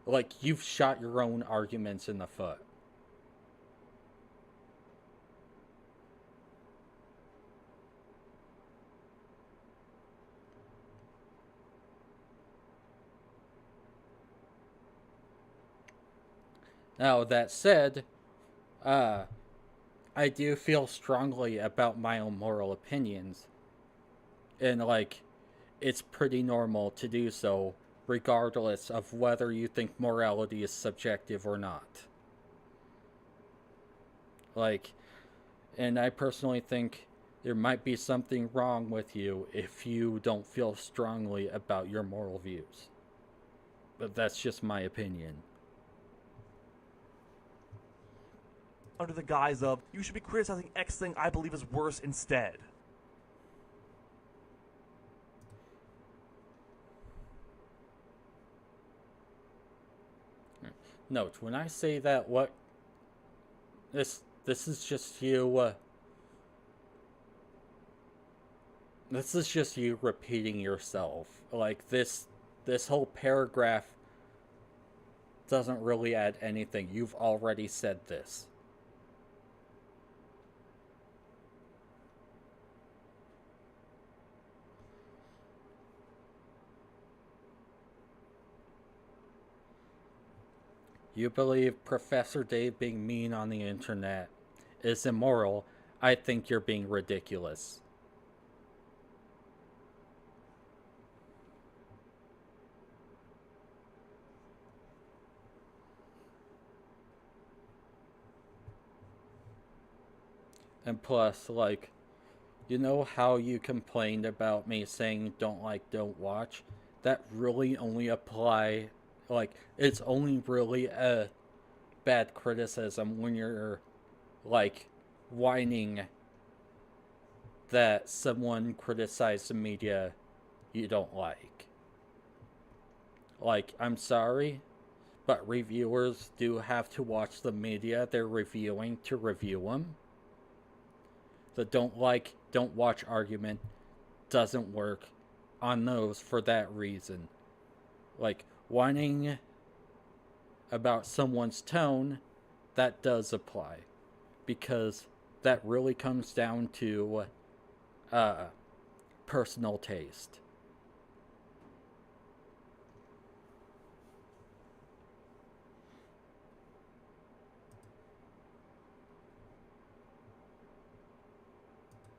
like, you've shot your own arguments in the foot. Now, that said, I do feel strongly about my own moral opinions. And, like, it's pretty normal to do so, regardless of whether you think morality is subjective or not. Like, and I personally think there might be something wrong with you if you don't feel strongly about your moral views. But that's just my opinion. Under the guise of, you should be criticizing X thing I believe is worse instead. Note, when I say that, what this is just you this is just you repeating yourself. Like, this whole paragraph doesn't really add anything. You've already said this. You believe Professor Dave being mean on the internet is immoral. I think you're being ridiculous. And plus, like, you know how you complained about me saying don't like, don't watch? That really only apply, like, it's only really a bad criticism when you're, like, whining that someone criticized the media you don't like. Like, I'm sorry, but reviewers do have to watch the media they're reviewing to review them. The don't like, don't watch argument doesn't work on those for that reason. Like, whining about someone's tone, that does apply. Because that really comes down to personal taste.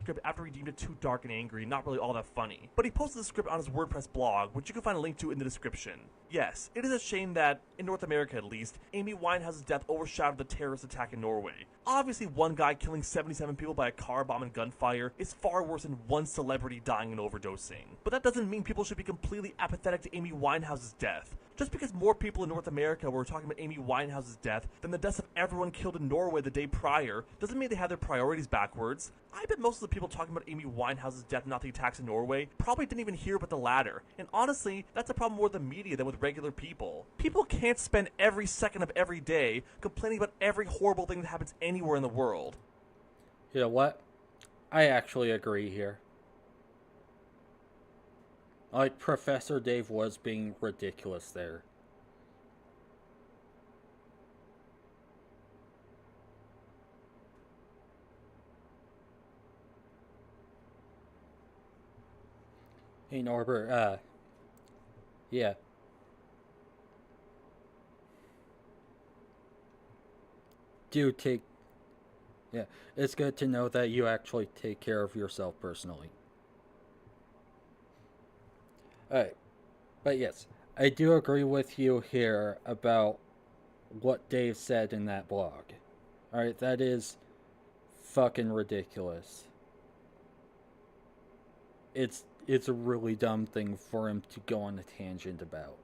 Script after he deemed it too dark and angry, not really all that funny. But he posted the script on his WordPress blog, which you can find a link to in the description. Yes, it is a shame that, in North America at least, Amy Winehouse's death overshadowed the terrorist attack in Norway. Obviously, one guy killing 77 people by a car bomb and gunfire is far worse than one celebrity dying and overdosing. But that doesn't mean people should be completely apathetic to Amy Winehouse's death. Just because more people in North America were talking about Amy Winehouse's death than the deaths of everyone killed in Norway the day prior doesn't mean they have their priorities backwards. I bet most of the people talking about Amy Winehouse's death, not the attacks in Norway, probably didn't even hear about the latter. And honestly, that's a problem more with the media than with regular people. People can't spend every second of every day complaining about every horrible thing that happens anywhere in the world. You know what? I actually agree here. Like, Professor Dave was being ridiculous there. Hey Norbert, yeah. Yeah, it's good to know that you actually take care of yourself personally. Alright, but yes, I do agree with you here about what Dave said in that blog. Alright, that is fucking ridiculous. It's a really dumb thing for him to go on a tangent about.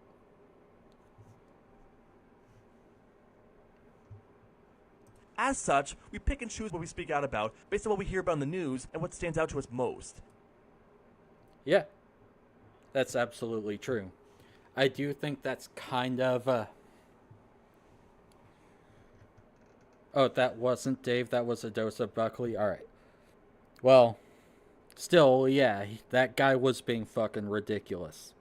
As such, we pick and choose what we speak out about based on what we hear about in the news and what stands out to us most. Yeah, that's absolutely true. I do think that's kind of Oh, that wasn't Dave, that was Adosa Buckley. Alright. Well, still, yeah, that guy was being fucking ridiculous.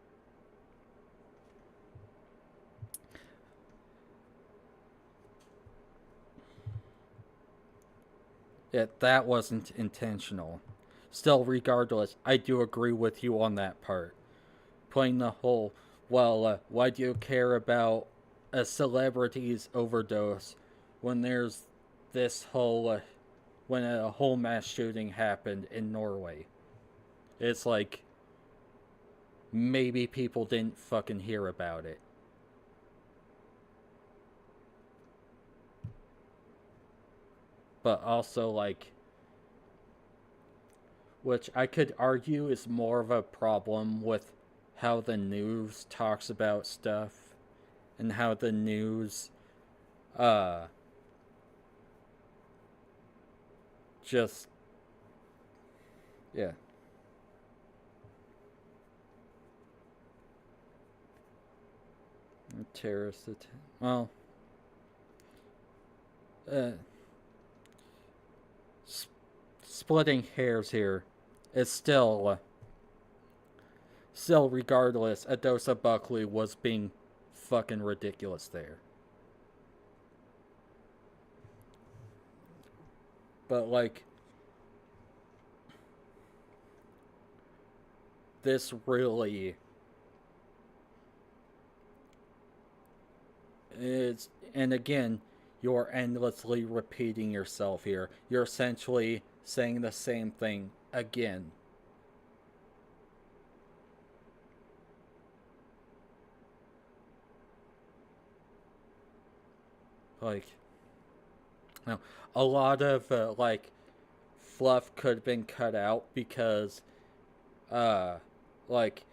Yeah, that wasn't intentional. Still, regardless, I do agree with you on that part. Playing the whole, well, why do you care about a celebrity's overdose when there's this whole, when a whole mass shooting happened in Norway? It's like, maybe people didn't fucking hear about it. But also, like, which I could argue is more of a problem with how the news talks about stuff and how the news just yeah. Terrorist attack. Well, splitting hairs here is still regardless, Adosa Buckley was being fucking ridiculous there. But like, this really is, and again, you're endlessly repeating yourself here. You're essentially saying the same thing again. Like, now, a lot of, like, fluff could have been cut out because, like,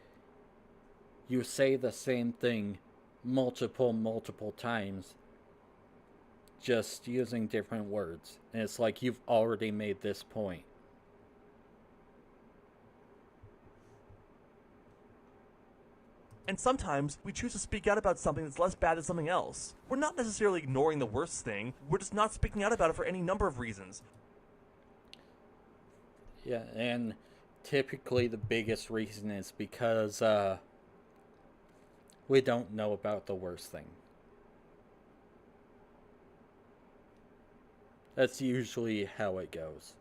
you say the same thing multiple times, just using different words. And it's like, you've already made this point. And sometimes we choose to speak out about something that's less bad than something else. We're not necessarily ignoring the worst thing, we're just not speaking out about it for any number of reasons. Yeah, and typically the biggest reason is because, we don't know about the worst thing. That's usually how it goes.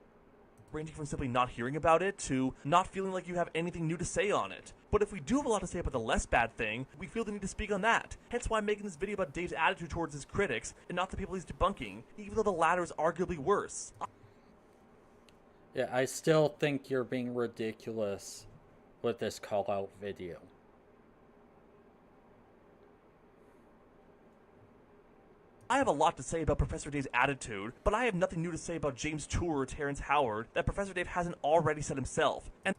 Ranging from simply not hearing about it to not feeling like you have anything new to say on it. But if we do have a lot to say about the less bad thing, we feel the need to speak on that. Hence why I'm making this video about Dave's attitude towards his critics and not the people he's debunking, even though the latter is arguably worse. Yeah, I still think you're being ridiculous with this call-out video. I have a lot to say about Professor Dave's attitude, but I have nothing new to say about James Tour or Terrence Howard that Professor Dave hasn't already said himself. And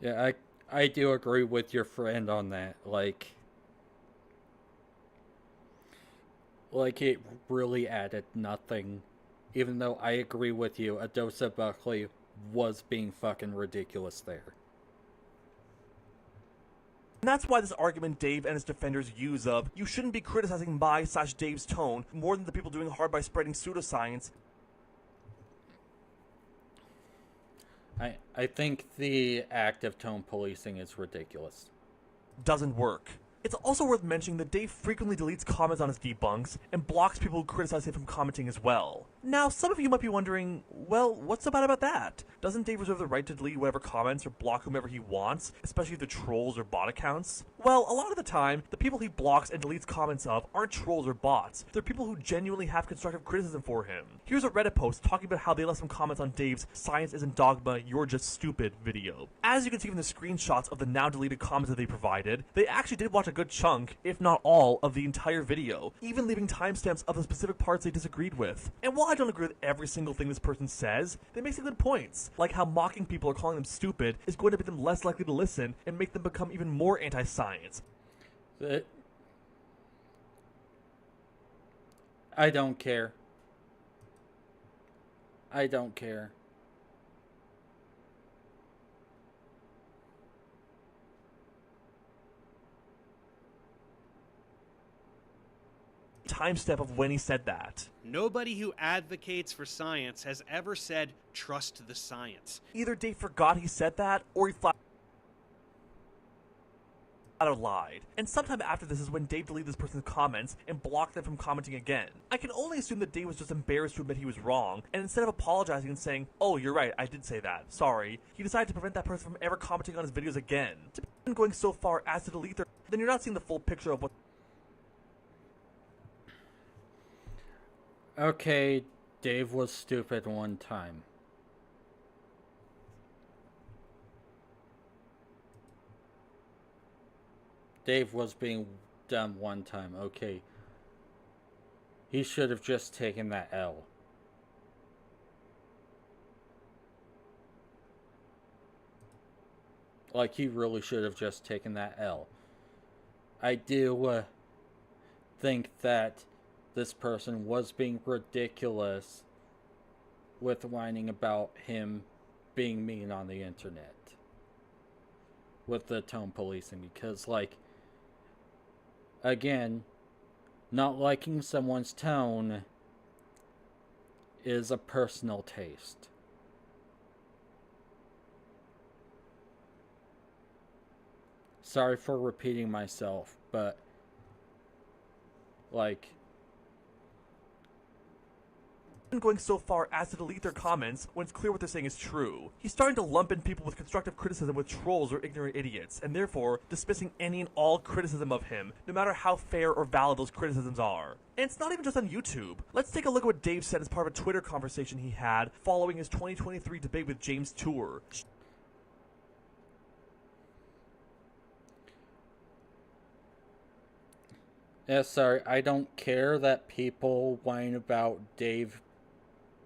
Yeah, I do agree with your friend on that. Like it really added nothing. Even though I agree with you, Adosa Buckley was being fucking ridiculous there. And that's why this argument Dave and his defenders use of, you shouldn't be criticizing my/Dave's tone more than the people doing hard by spreading pseudoscience. I think the act of tone policing is ridiculous. Doesn't work. It's also worth mentioning that Dave frequently deletes comments on his debunks and blocks people who criticize him from commenting as well. Now, some of you might be wondering, well, what's so bad about that? Doesn't Dave reserve the right to delete whatever comments or block whomever he wants, especially if they're trolls or bot accounts? Well, a lot of the time, the people he blocks and deletes comments of aren't trolls or bots. They're people who genuinely have constructive criticism for him. Here's a Reddit post talking about how they left some comments on Dave's "Science isn't dogma, you're just stupid" video. As you can see from the screenshots of the now deleted comments that they provided, they actually did watch a good chunk, if not all, of the entire video, even leaving timestamps of the specific parts they disagreed with. And while I don't agree with every single thing this person says, they make some good points, like how mocking people or calling them stupid is going to make them less likely to listen and make them become even more anti-science. I don't care. I don't care. Timestamp of when he said that. Nobody who advocates for science has ever said, trust the science. Either Dave forgot he said that, or he flat out lied. And sometime after this is when Dave deleted this person's comments and blocked them from commenting again. I can only assume that Dave was just embarrassed to admit he was wrong, and instead of apologizing and saying, "Oh, you're right, I did say that, sorry," he decided to prevent that person from ever commenting on his videos again. To be going so far as to delete their, then you're not seeing the full picture of what. Okay, Dave was stupid one time. Dave was being dumb one time, okay. He should have just taken that L. Like, he really should have just taken that L. I do think that this person was being ridiculous with whining about him being mean on the internet. With the tone policing, because, like, again, not liking someone's tone is a personal taste. Sorry for repeating myself, but, like, going so far as to delete their comments when it's clear what they're saying is true. He's starting to lump in people with constructive criticism with trolls or ignorant idiots, and therefore dismissing any and all criticism of him, no matter how fair or valid those criticisms are. And it's not even just on YouTube. Let's take a look at what Dave said as part of a Twitter conversation he had following his 2023 debate with James Tour. Yeah, sorry, I don't care that people whine about Dave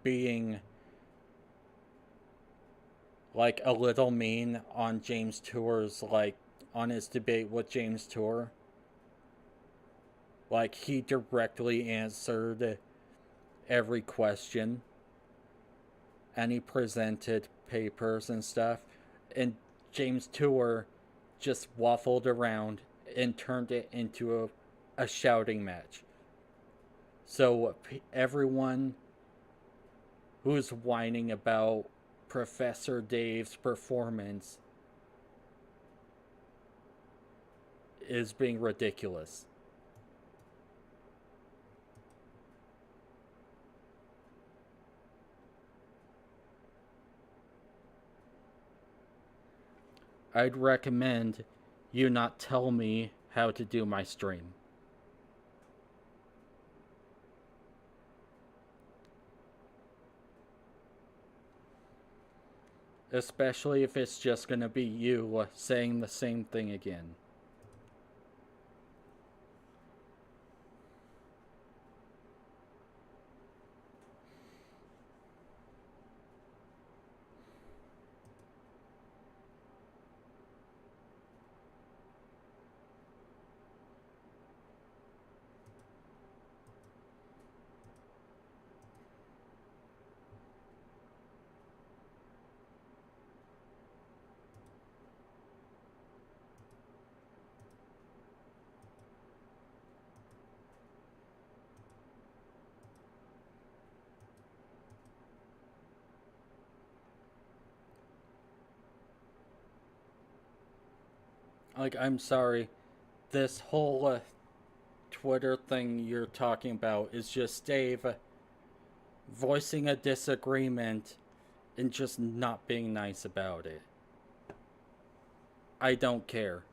being, like, a little mean on James Tour's, like, on his debate with James Tour. Like, he directly answered every question, and he presented papers and stuff, and James Tour just waffled around and turned it into a shouting match. So everyone who's whining about Professor Dave's performance is being ridiculous. I'd recommend you not tell me how to do my stream. Especially if it's just gonna be you saying the same thing again. Like, I'm sorry, this whole Twitter thing you're talking about is just Dave voicing a disagreement and just not being nice about it. I don't care.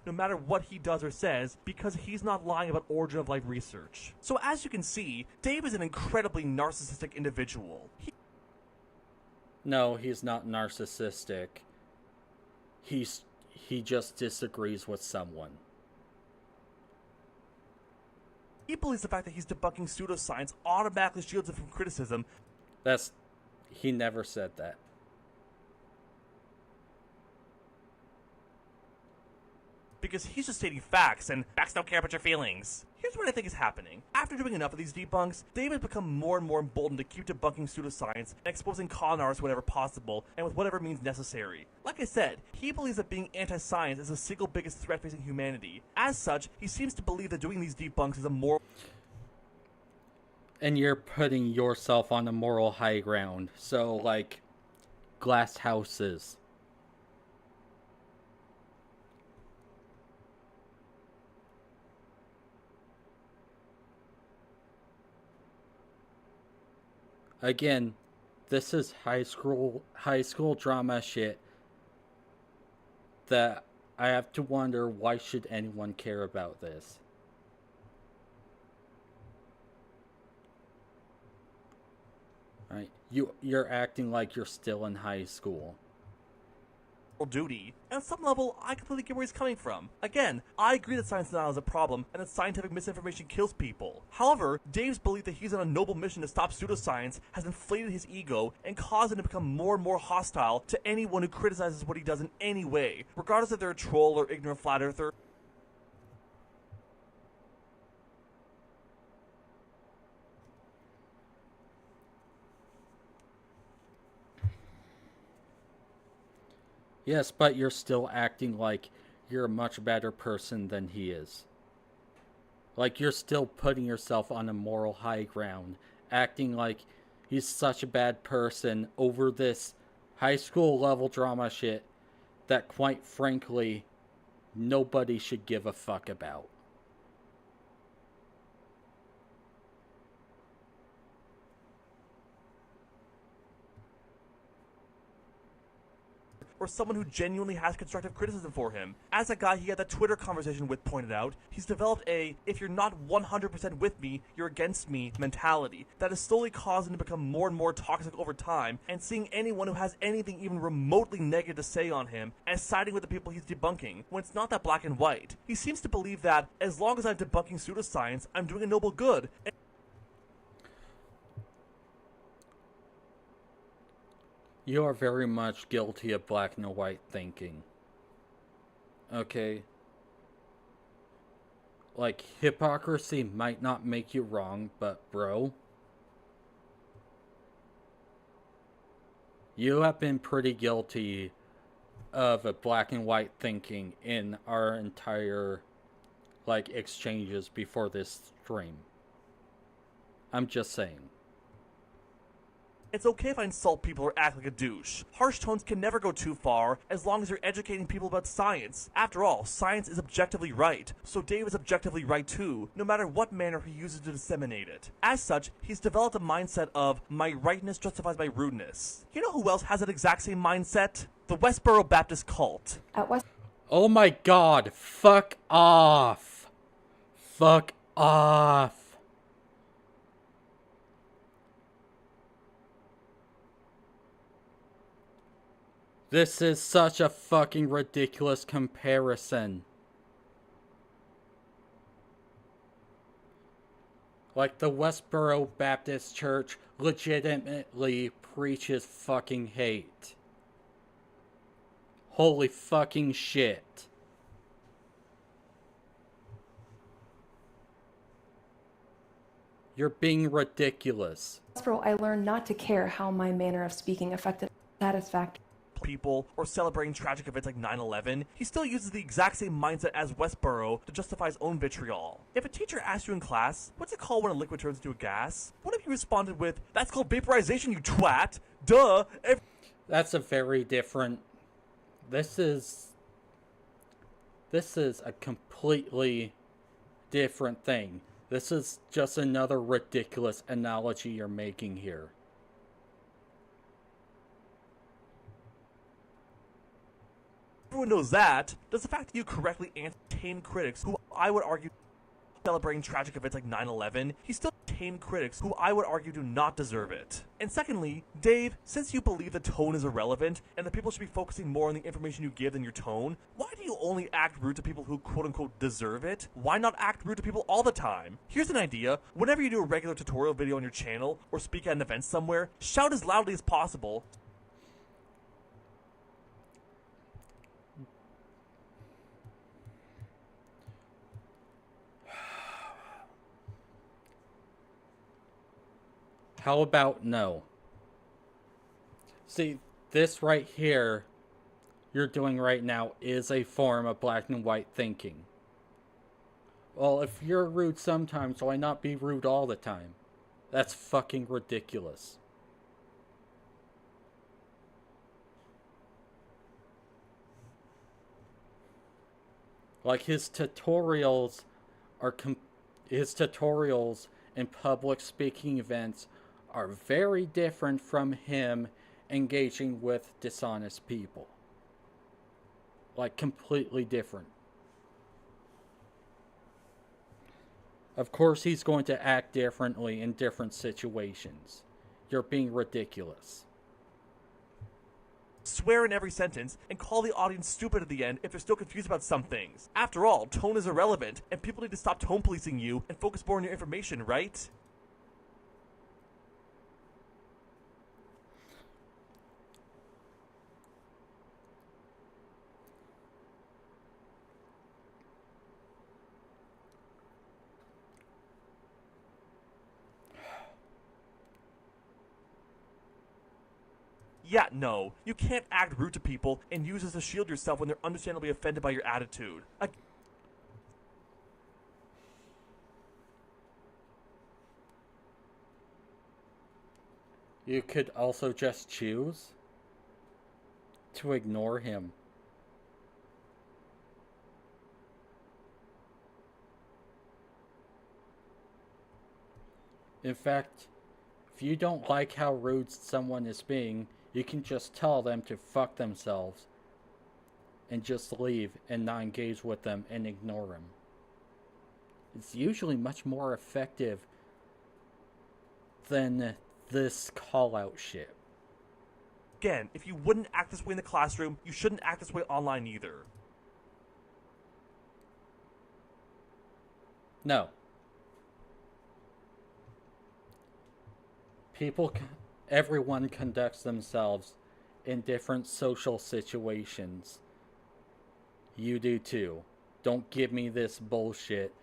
No matter what he does or says, because he's not lying about origin of life research. So as you can see, Dave is an incredibly narcissistic individual. No, he's not narcissistic. He just disagrees with someone. He believes the fact that he's debunking pseudoscience automatically shields him from criticism. He never said that. Because he's just stating facts, and facts don't care about your feelings. Here's what I think is happening. After doing enough of these debunks, Dave has become more and more emboldened to keep debunking pseudoscience and exposing con artists whenever possible, and with whatever means necessary. Like I said, he believes that being anti-science is the single biggest threat facing humanity. As such, he seems to believe that doing these debunks is a moral... And you're putting yourself on a moral high ground. So, like, glass houses. Again, this is high school drama shit that I have to wonder, why should anyone care about this? Right? You're acting like you're still in high school. duty. And on some level, I completely get where he's coming from. Again, I agree that science denial is a problem and that scientific misinformation kills people. However, Dave's belief that he's on a noble mission to stop pseudoscience has inflated his ego and caused him to become more and more hostile to anyone who criticizes what he does in any way, regardless if they're a troll or ignorant flat earther. Yes, but you're still acting like you're a much better person than he is. Like, you're still putting yourself on a moral high ground, acting like he's such a bad person over this high school level drama shit that, quite frankly, nobody should give a fuck about. Or someone who genuinely has constructive criticism for him. As a guy he had that Twitter conversation with pointed out, he's developed a, if you're not 100% with me, you're against me mentality that has slowly caused him to become more and more toxic over time, and seeing anyone who has anything even remotely negative to say on him as siding with the people he's debunking, when it's not that black and white. He seems to believe that, as long as I'm debunking pseudoscience, I'm doing a noble good. You are very much guilty of black and white thinking. Okay? Like, hypocrisy might not make you wrong, but bro, you have been pretty guilty of a black and white thinking in our entire, like, exchanges before this stream. I'm just saying. It's okay if I insult people or act like a douche. Harsh tones can never go too far, as long as you're educating people about science. After all, science is objectively right, so Dave is objectively right too, no matter what manner he uses to disseminate it. As such, he's developed a mindset of, my rightness justifies my rudeness. You know who else has that exact same mindset? The Westboro Baptist cult. Oh my god, fuck off. Fuck off. This is such a fucking ridiculous comparison. Like, the Westboro Baptist Church legitimately preaches fucking hate. Holy fucking shit. You're being ridiculous. I learned not to care how my manner of speaking affected satisfaction. People or celebrating tragic events like 9/11, he still uses the exact same mindset as Westboro to justify his own vitriol. If a teacher asked you in class, what's it called when a liquid turns into a gas? What if you responded with, that's called vaporization, you twat? Duh! This That's a very different... This This is a completely different thing. This is just another ridiculous analogy you're making here. Everyone knows that. Does the fact that you correctly tame critics, who I would argue celebrating tragic events like 9/11, he still tame critics who I would argue do not deserve it. And secondly, Dave, since you believe the tone is irrelevant and that people should be focusing more on the information you give than your tone, why do you only act rude to people who quote-unquote deserve it? Why not act rude to people all the time? Here's an idea. Whenever you do a regular tutorial video on your channel or speak at an event somewhere, shout as loudly as possible. How about no? See, this right here you're doing right now is a form of black and white thinking. Well, if you're rude sometimes, why not be rude all the time? That's fucking ridiculous. Like his tutorials and public speaking events are very different from him engaging with dishonest people. Like, completely different. Of course, he's going to act differently in different situations. You're being ridiculous. Swear in every sentence, and call the audience stupid at the end if they're still confused about some things. After all, tone is irrelevant, and people need to stop tone policing you and focus more on your information, right? Yeah, no. You can't act rude to people and use this to shield yourself when they're understandably offended by your attitude. You could also just choose to ignore him. In fact, if you don't like how rude someone is being, you can just tell them to fuck themselves and just leave and not engage with them and ignore them. It's usually much more effective than this call-out shit. Again, if you wouldn't act this way in the classroom, you shouldn't act this way online either. No. Everyone conducts themselves in different social situations. You do too. Don't give me this bullshit.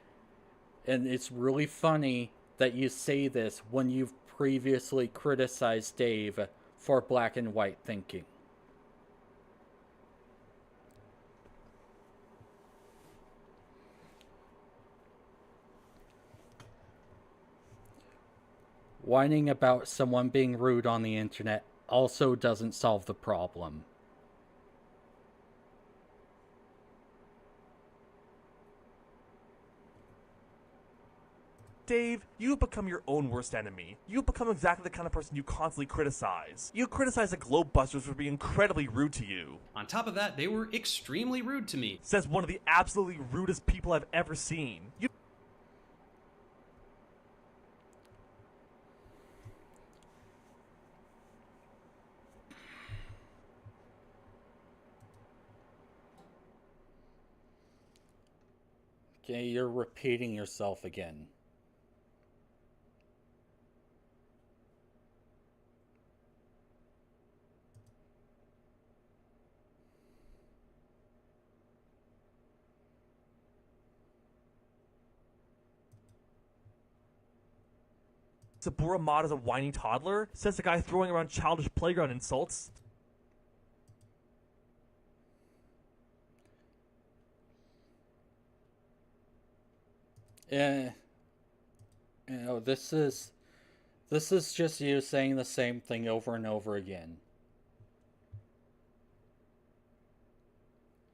And it's really funny that you say this when you've previously criticized Dave for black and white thinking. Whining about someone being rude on the internet also doesn't solve the problem. Dave, you have become your own worst enemy. You've become exactly the kind of person you constantly criticize. You criticize the Globebusters for being incredibly rude to you. On top of that, they were extremely rude to me. Says one of the absolutely rudest people I've ever seen. Okay, you're repeating yourself again. Sabura Mod is a whiny toddler, says the guy throwing around childish playground insults. You know, this is just you saying the same thing over and over again.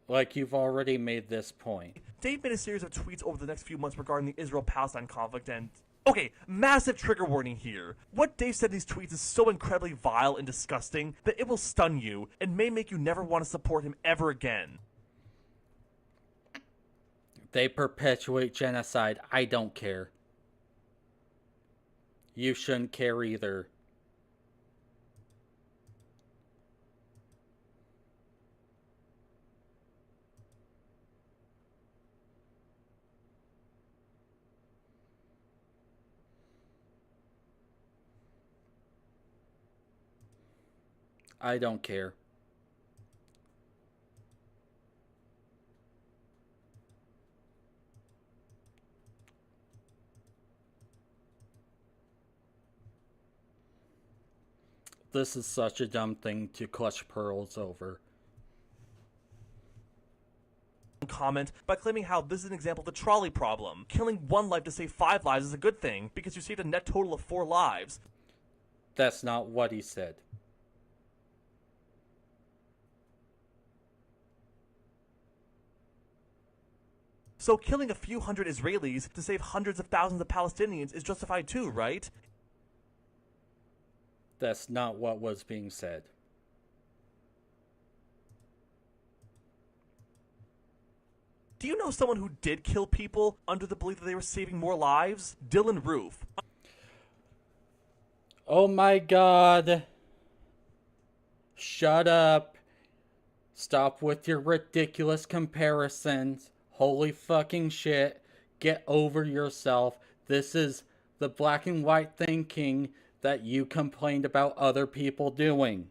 Like, you've already made this point. Dave made a series of tweets over the next few months regarding the Israel-Palestine conflict and... Okay, massive trigger warning here. What Dave said in these tweets is so incredibly vile and disgusting that it will stun you and may make you never want to support him ever again. They perpetuate genocide. I don't care. You shouldn't care either. I don't care. This is such a dumb thing to clutch pearls over. Comment by claiming how this is an example of the trolley problem. Killing one life to save 5 lives is a good thing because you saved a net total of 4 lives. That's not what he said. So killing a few hundred Israelis to save hundreds of thousands of Palestinians is justified too, right? That's not what was being said. Do you know someone who did kill people under the belief that they were saving more lives? Dylan Roof. Oh my god. Shut up. Stop with your ridiculous comparisons. Holy fucking shit. Get over yourself. This is the black and white thinking that you complained about other people doing.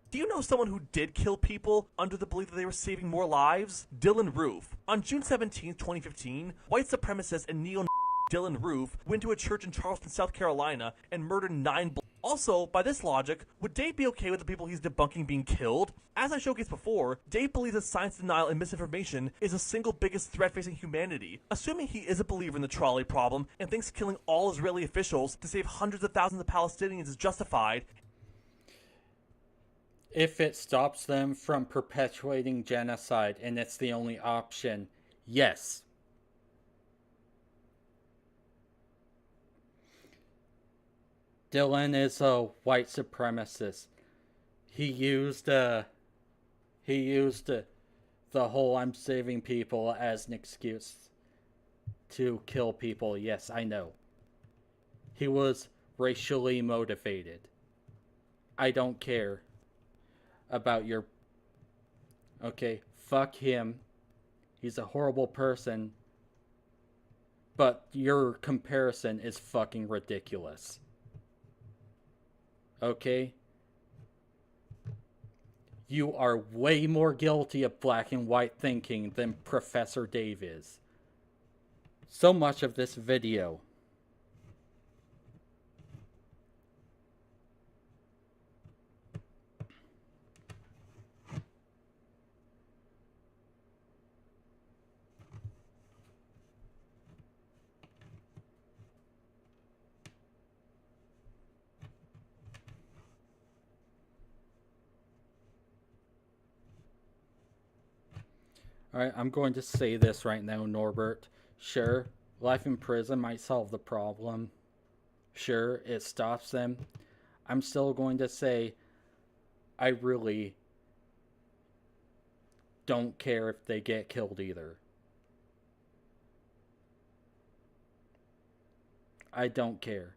Do you know someone who did kill people under the belief that they were saving more lives? Dylan Roof. On June 17, 2015, white supremacist and neo Dylan Roof went to a church in Charleston, South Carolina and murdered 9 Also, by this logic, would Dave be okay with the people he's debunking being killed? As I showcased before, Dave believes that science denial and misinformation is the single biggest threat facing humanity. Assuming he is a believer in the trolley problem and thinks killing all Israeli officials to save hundreds of thousands of Palestinians is justified, if it stops them from perpetuating genocide and it's the only option, yes. Dylan is a white supremacist. He used the whole "I'm saving people" as an excuse to kill people. Yes, I know. He was racially motivated. I don't care about your... Okay, fuck him. He's a horrible person. But your comparison is fucking ridiculous. Okay? You are way more guilty of black and white thinking than Professor Dave is. So much of this video. Alright, I'm going to say this right now, Norbert. Sure, life in prison might solve the problem. Sure, it stops them. I'm still going to say, I really don't care if they get killed either. I don't care.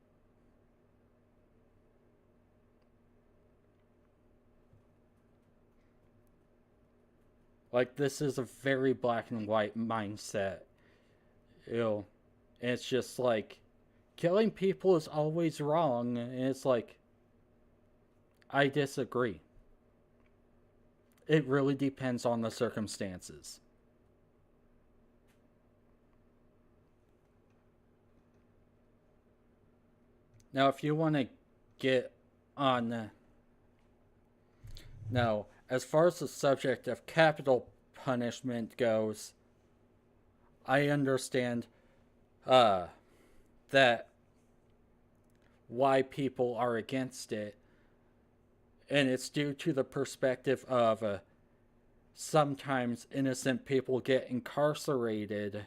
Like, this is a very black and white mindset. And it's just like, killing people is always wrong. And it's like, I disagree. It really depends on the circumstances. Now, if you want to get on... Now, as far as the subject of capital punishment goes, I understand that why people are against it, And it's due to the perspective of sometimes innocent people get incarcerated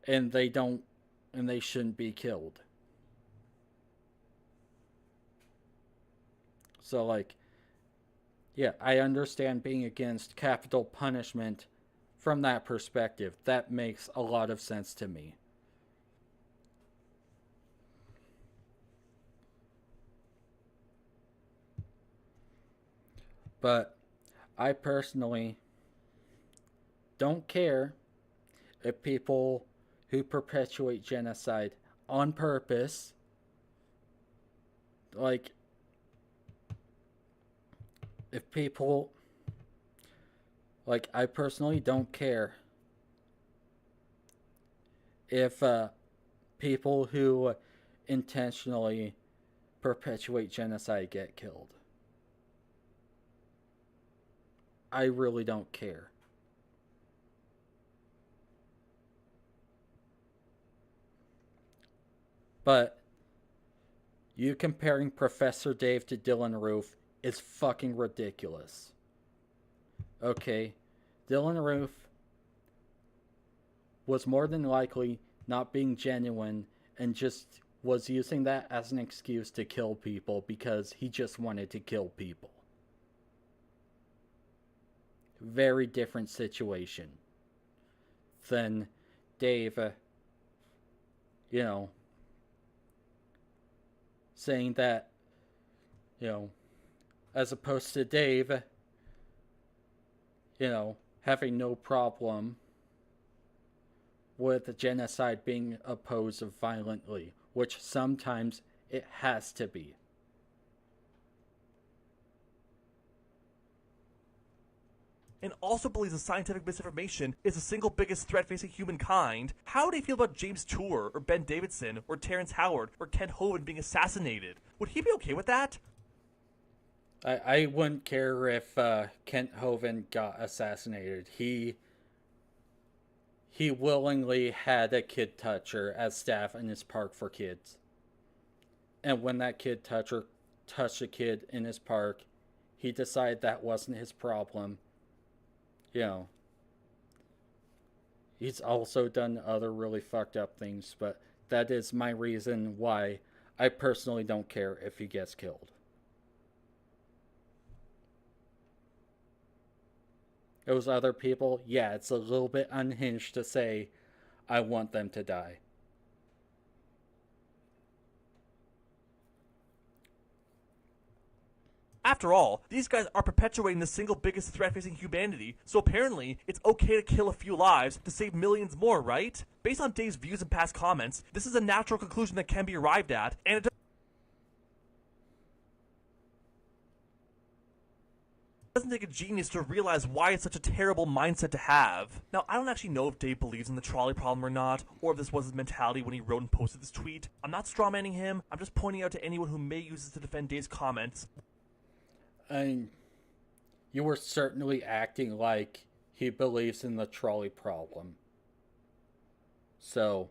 and they shouldn't be killed. So, like, yeah, I understand being against capital punishment from that perspective. That makes a lot of sense to me. But I personally don't care if people who perpetuate genocide on purpose, like, if people, like, I personally don't care if people who intentionally perpetuate genocide get killed. I really don't care. But you comparing Professor Dave to Dylan Roof is fucking ridiculous. Okay, Dylan Roof was more than likely not being genuine and just was using that as an excuse to kill people because he just wanted to kill people. Very different situation than Dave, saying that, as opposed to Dave, having no problem with genocide being opposed violently, which sometimes it has to be. And also believes that scientific misinformation is the single biggest threat facing humankind, how would he feel about James Tour, or Ben Davidson, or Terrence Howard, or Kent Hovind being assassinated? Would he be okay with that? I wouldn't care if Kent Hovind got assassinated. He willingly had a kid toucher as staff in his park for kids. And when that kid toucher touched a kid in his park, he decided that wasn't his problem. He's also done other really fucked up things, but that is my reason why I personally don't care if he gets killed. Those other people, yeah, it's a little bit unhinged to say, I want them to die. After all, these guys are perpetuating the single biggest threat facing humanity, so apparently it's okay to kill a few lives to save millions more, right? Based on Dave's views and past comments, this is a natural conclusion that can be arrived at, and it doesn't take a genius to realize why it's such a terrible mindset to have. Now, I don't actually know if Dave believes in the trolley problem or not, or if this was his mentality when he wrote and posted this tweet. I'm not strawmanning him, I'm just pointing out to anyone who may use this to defend Dave's comments. You were certainly acting like he believes in the trolley problem. So,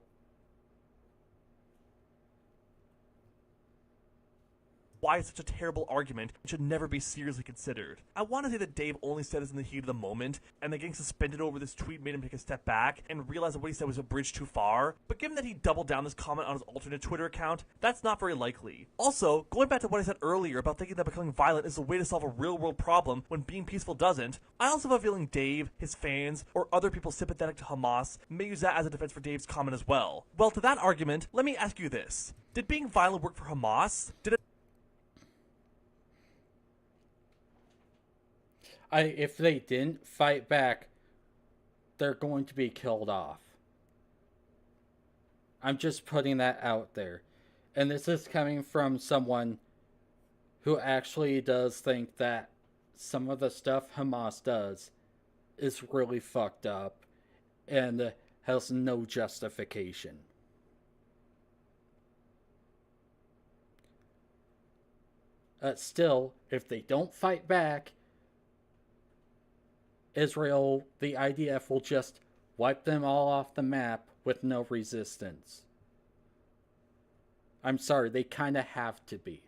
why it's such a terrible argument and should never be seriously considered. I want to say that Dave only said this in the heat of the moment, and that getting suspended over this tweet made him take a step back and realize that what he said was a bridge too far, but given that he doubled down this comment on his alternate Twitter account, that's not very likely. Also, going back to what I said earlier about thinking that becoming violent is the way to solve a real-world problem when being peaceful doesn't, I also have a feeling Dave, his fans, or other people sympathetic to Hamas may use that as a defense for Dave's comment as well. Well, to that argument, let me ask you this. Did being violent work for Hamas? if they didn't fight back, they're going to be killed off. I'm just putting that out there. And this is coming from someone who actually does think that some of the stuff Hamas does is really fucked up and has no justification. Still, if they don't fight back, Israel, the IDF, will just wipe them all off the map with no resistance. I'm sorry, they kind of have to be.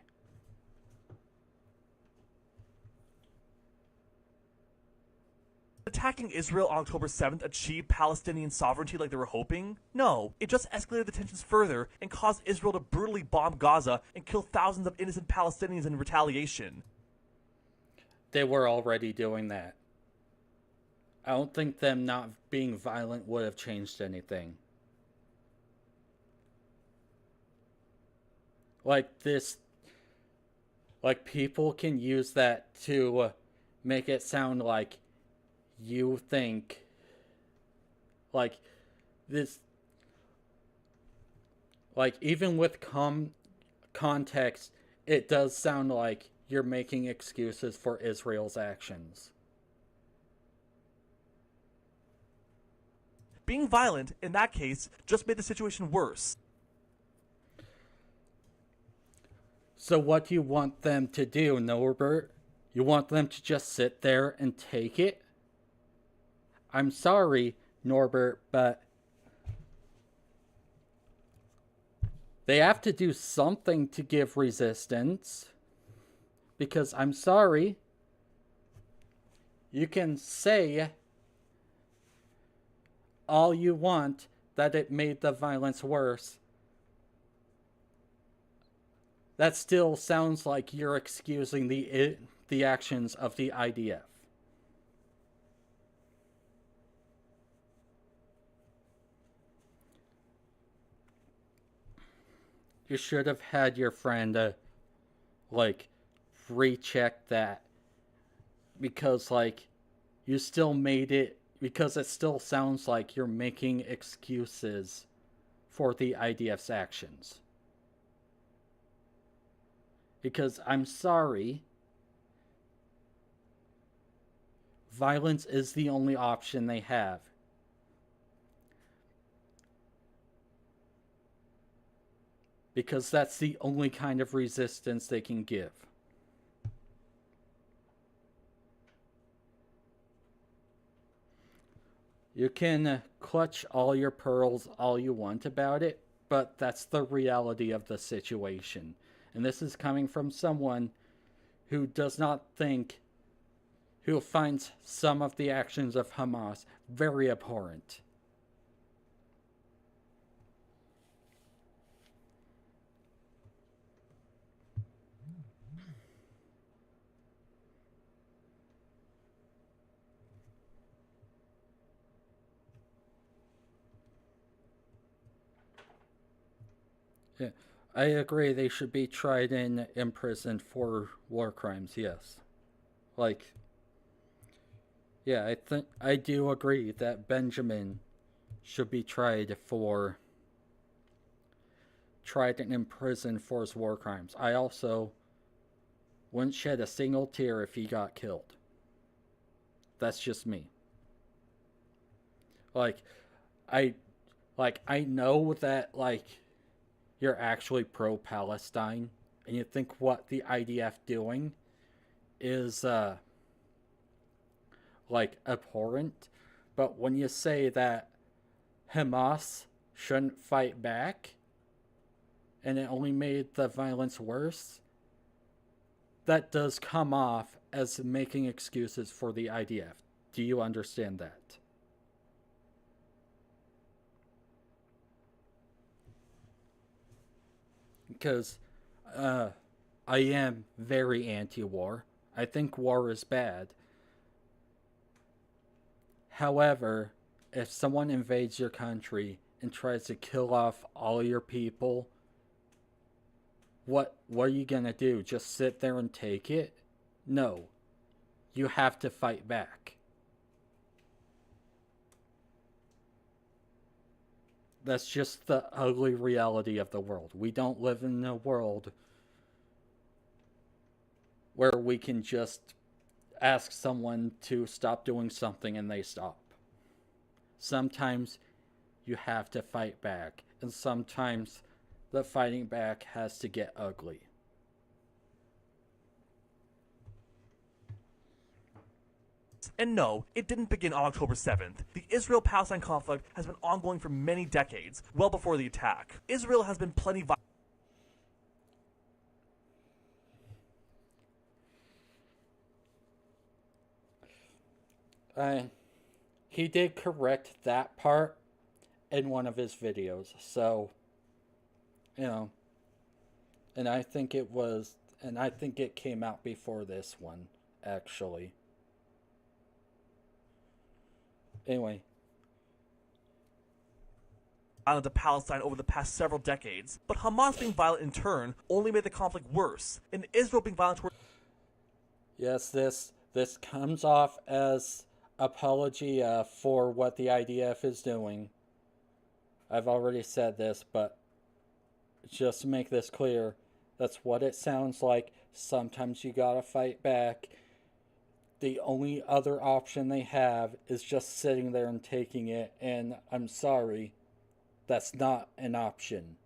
attacking Israel on October 7th achieve Palestinian sovereignty like they were hoping? No, it just escalated the tensions further and caused Israel to brutally bomb Gaza and kill thousands of innocent Palestinians in retaliation. They were already doing that. I don't think them not being violent would have changed anything. Like this, like people can use that to make it sound like you think, like this, like even with context, it does sound like you're making excuses for Israel's actions. Being violent, in that case, just made the situation worse. So what do you want them to do, Norbert? You want them to just sit there and take it? I'm sorry, Norbert, but they have to do something to give resistance. Because I'm sorry, you can say all you want that it made the violence worse. That still sounds like you're excusing the actions of the IDF. You should have had your friend, recheck that. Because, you still made it, because it still sounds like you're making excuses for the IDF's actions. Because I'm sorry, violence is the only option they have. Because that's the only kind of resistance they can give. You can clutch all your pearls all you want about it, but that's the reality of the situation. And this is coming from someone who does not think, who finds some of the actions of Hamas very abhorrent. Yeah, I agree they should be tried and imprisoned for war crimes, yes. Yeah, I do agree that Benjamin should be tried and imprisoned for his war crimes. I also wouldn't shed a single tear if he got killed. That's just me. I know that, you're actually pro-Palestine, and you think what the IDF doing is, abhorrent, but when you say that Hamas shouldn't fight back, and it only made the violence worse, that does come off as making excuses for the IDF. Do you understand that? Because I am very anti-war. I think war is bad. However, if someone invades your country and tries to kill off all your people, what are you gonna do? Just sit there and take it? No. You have to fight back. That's just the ugly reality of the world. We don't live in a world where we can just ask someone to stop doing something and they stop. Sometimes you have to fight back, and sometimes the fighting back has to get ugly. And no, it didn't begin on October 7th. The Israel-Palestine conflict has been ongoing for many decades, well before the attack. Israel has been plenty he did correct that part in one of his videos. So, you know, and I think it came out before this one, actually. Anyway. Violent to Palestine over the past several decades, but Hamas being violent in turn only made the conflict worse, and Israel being violent toward... Yes, this comes off as apologia for what the IDF is doing. I've already said this, but just to make this clear, that's what it sounds like. Sometimes you gotta fight back. The only other option they have is just sitting there and taking it, and I'm sorry, that's not an option.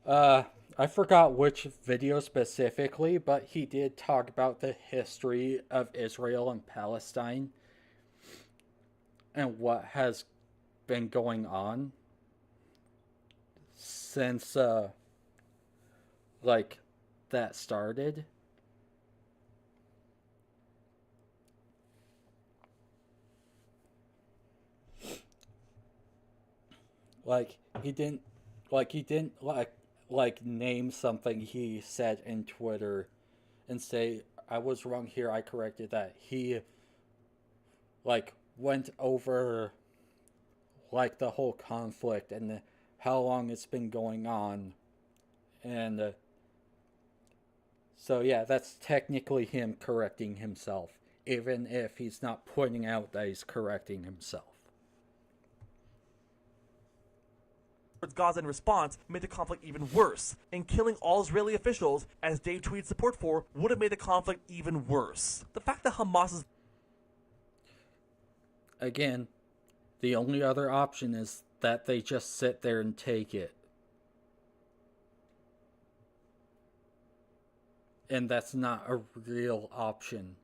I forgot which video specifically, but he did talk about the history of Israel and Palestine and what has been going on since, that started. He didn't name something he said in Twitter and say, I was wrong here, I corrected that. He went over the whole conflict and how long it's been going on. And so yeah, that's technically him correcting himself, even if he's not pointing out that he's correcting himself. Gaza in response made the conflict even worse, and killing all Israeli officials, as Dave tweeted support for, would have made the conflict even worse. The fact that Hamas is... Again, the only other option is that they just sit there and take it. And that's not a real option.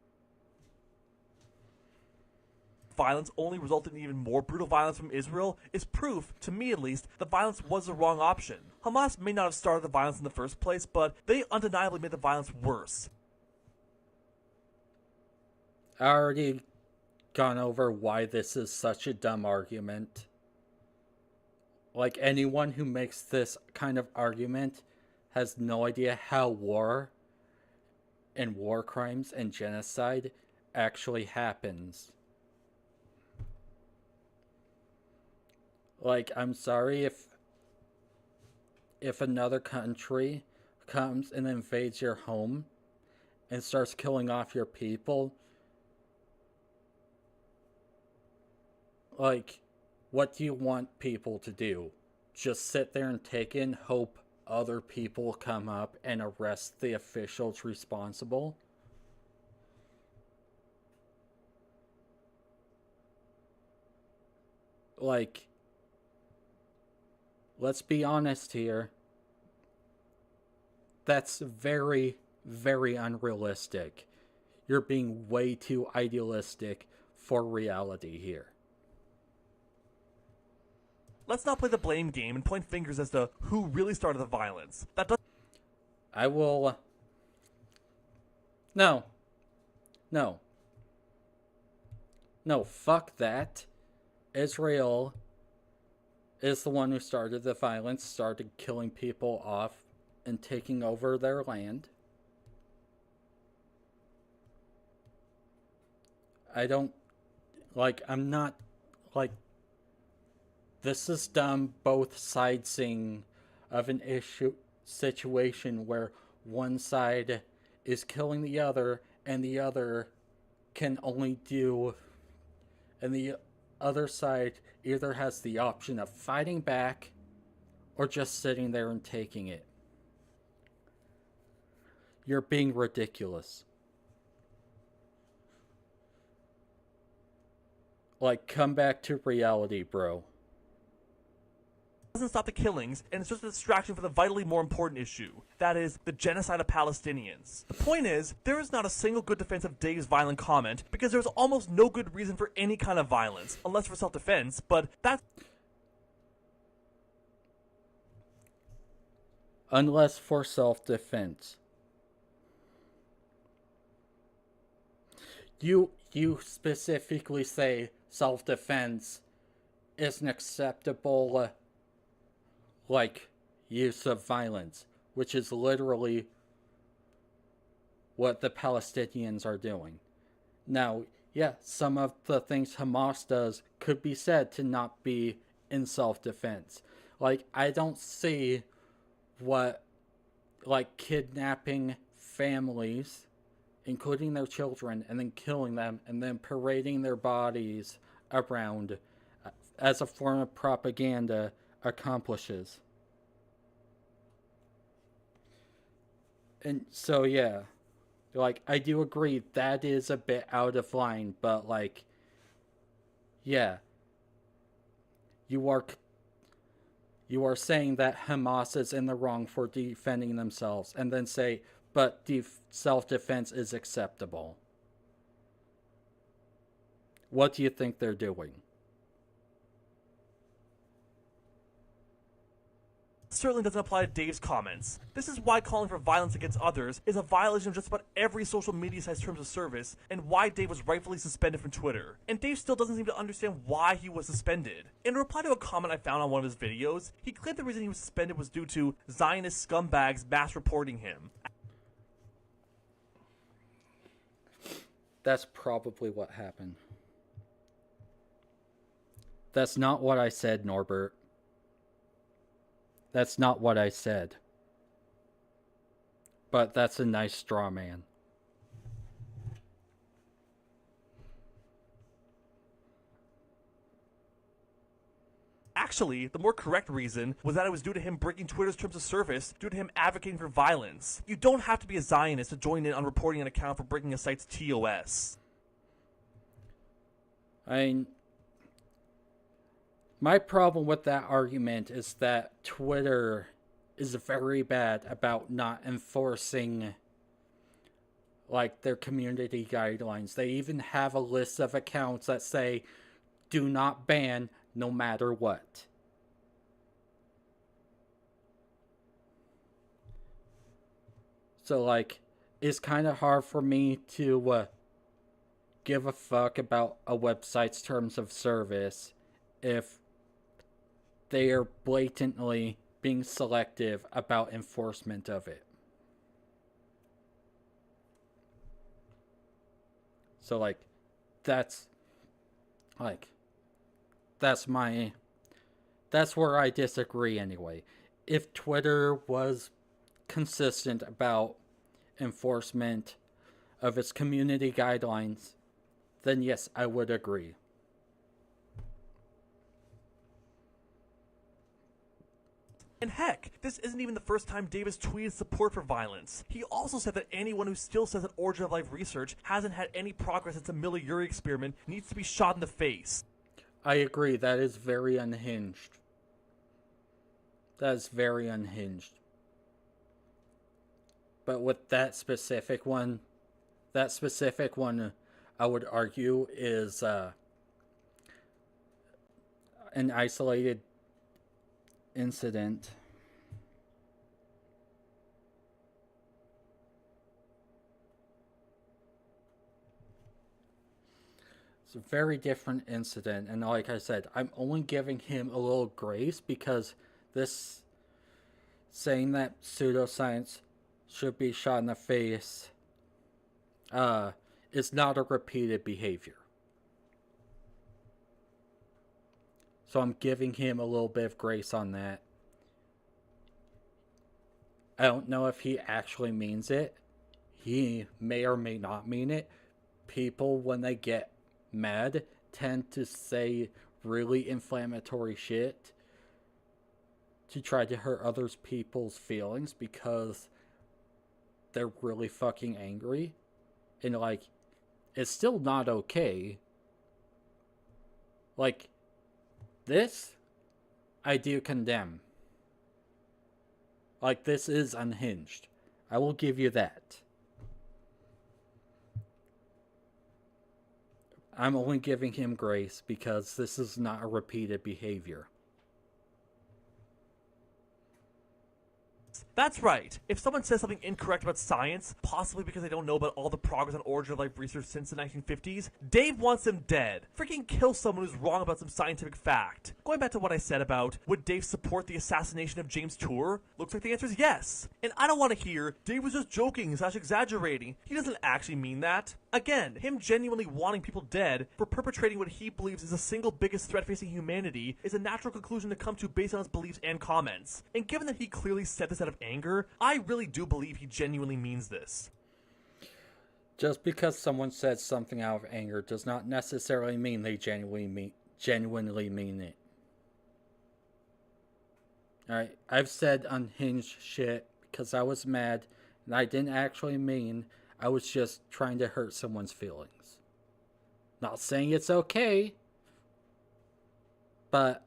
Violence only resulted in even more brutal violence from Israel is proof, to me at least, that violence was the wrong option. Hamas may not have started the violence in the first place, but they undeniably made the violence worse. I already gone over why this is such a dumb argument. Anyone who makes this kind of argument has no idea how war and war crimes and genocide actually happens. I'm sorry if another country comes and invades your home and starts killing off your people. What do you want people to do? Just sit there and take in, hope other people come up and arrest the officials responsible? Let's be honest here. That's very, very unrealistic. You're being way too idealistic for reality here. Let's not play the blame game and point fingers as to who really started the violence. That doesn't... I will... No. No, fuck that. Israel is the one who started the violence, started killing people off and taking over their land. I'm not, this is dumb both sidesing of an situation where one side is killing the other and the other can only do, and the other side either has the option of fighting back or just sitting there and taking it. You're being ridiculous. Come back to reality, bro. Doesn't stop the killings, and it's just a distraction for the vitally more important issue. That is, the genocide of Palestinians. The point is, there is not a single good defense of Dave's violent comment, because there's almost no good reason for any kind of violence, unless for self-defense, but that's... Unless for self-defense. you specifically say self-defense is an acceptable like use of violence, which is literally what the Palestinians are doing. Now, yeah, some of the things Hamas does could be said to not be in self-defense. Like, I don't see what, like, kidnapping families, including their children, and then killing them, and then parading their bodies around as a form of propaganda accomplishes. And so, yeah. Like, I do agree that is a bit out of line, but, like, yeah. You are saying that Hamas is in the wrong for defending themselves, and then say, but self-defense is acceptable. What do you think they're doing? Certainly doesn't apply to Dave's comments. This is why calling for violence against others is a violation of just about every social media site's terms of service, and why Dave was rightfully suspended from Twitter. And Dave still doesn't seem to understand why he was suspended. In reply to a comment I found on one of his videos, he claimed the reason he was suspended was due to Zionist scumbags mass reporting him. That's probably what happened. That's not what I said, Norbert. That's not what I said. But that's a nice straw man. Actually, the more correct reason was that it was due to him breaking Twitter's terms of service, due to him advocating for violence. You don't have to be a Zionist to join in on reporting an account for breaking a site's TOS. My problem with that argument is that Twitter is very bad about not enforcing, like, their community guidelines. They even have a list of accounts that say, do not ban no matter what. So, like, it's kind of hard for me to give a fuck about a website's terms of service if they are blatantly being selective about enforcement of it. So, like, that's where I disagree anyway. If Twitter was consistent about enforcement of its community guidelines, then yes, I would agree. And heck, this isn't even the first time Davis tweeted support for violence. He also said that anyone who still says that Origin of Life research hasn't had any progress since the Miller Urey experiment needs to be shot in the face. I agree, that is very unhinged. That is very unhinged. But with that specific one, I would argue is an isolated incident. It's a very different incident, and like I said, I'm only giving him a little grace because this saying that pseudoscience should be shot in the face is not a repeated behavior. So I'm giving him a little bit of grace on that. I don't know if he actually means it. He may or may not mean it. People, when they get mad, tend to say really inflammatory shit to try to hurt other people's feelings because they're really fucking angry. And, like, it's still not okay. Like, this, I do condemn. Like, this is unhinged. I will give you that. I'm only giving him grace because this is not a repeated behavior. That's right. If someone says something incorrect about science, possibly because they don't know about all the progress on origin of life research since the 1950s, Dave wants them dead. Freaking kill someone who's wrong about some scientific fact. Going back to what I said about, would Dave support the assassination of James Tour? Looks like the answer is yes. And I don't want to hear, Dave was just joking / exaggerating. He doesn't actually mean that. Again, him genuinely wanting people dead for perpetrating what he believes is the single biggest threat facing humanity is a natural conclusion to come to based on his beliefs and comments. And given that he clearly said this out of anger, I really do believe he genuinely means this. Just because someone says something out of anger does not necessarily mean they genuinely mean it. Alright, I've said unhinged shit because I was mad, and I didn't actually mean I was just trying to hurt someone's feelings. Not saying it's okay, but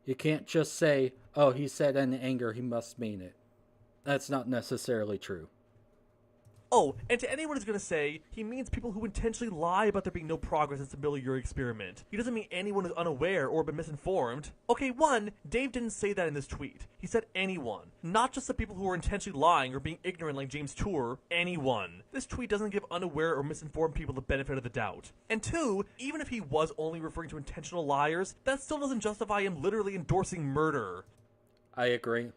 you can't just say, oh, he said in anger, he must mean it. That's not necessarily true. Oh, and to anyone who's going to say, he means people who intentionally lie about there being no progress in the Urey experiment. He doesn't mean anyone who's unaware or been misinformed. Okay, one, Dave didn't say that in this tweet. He said anyone. Not just the people who are intentionally lying or being ignorant like James Tour. Anyone. This tweet doesn't give unaware or misinformed people the benefit of the doubt. And two, even if he was only referring to intentional liars, that still doesn't justify him literally endorsing murder. I agree.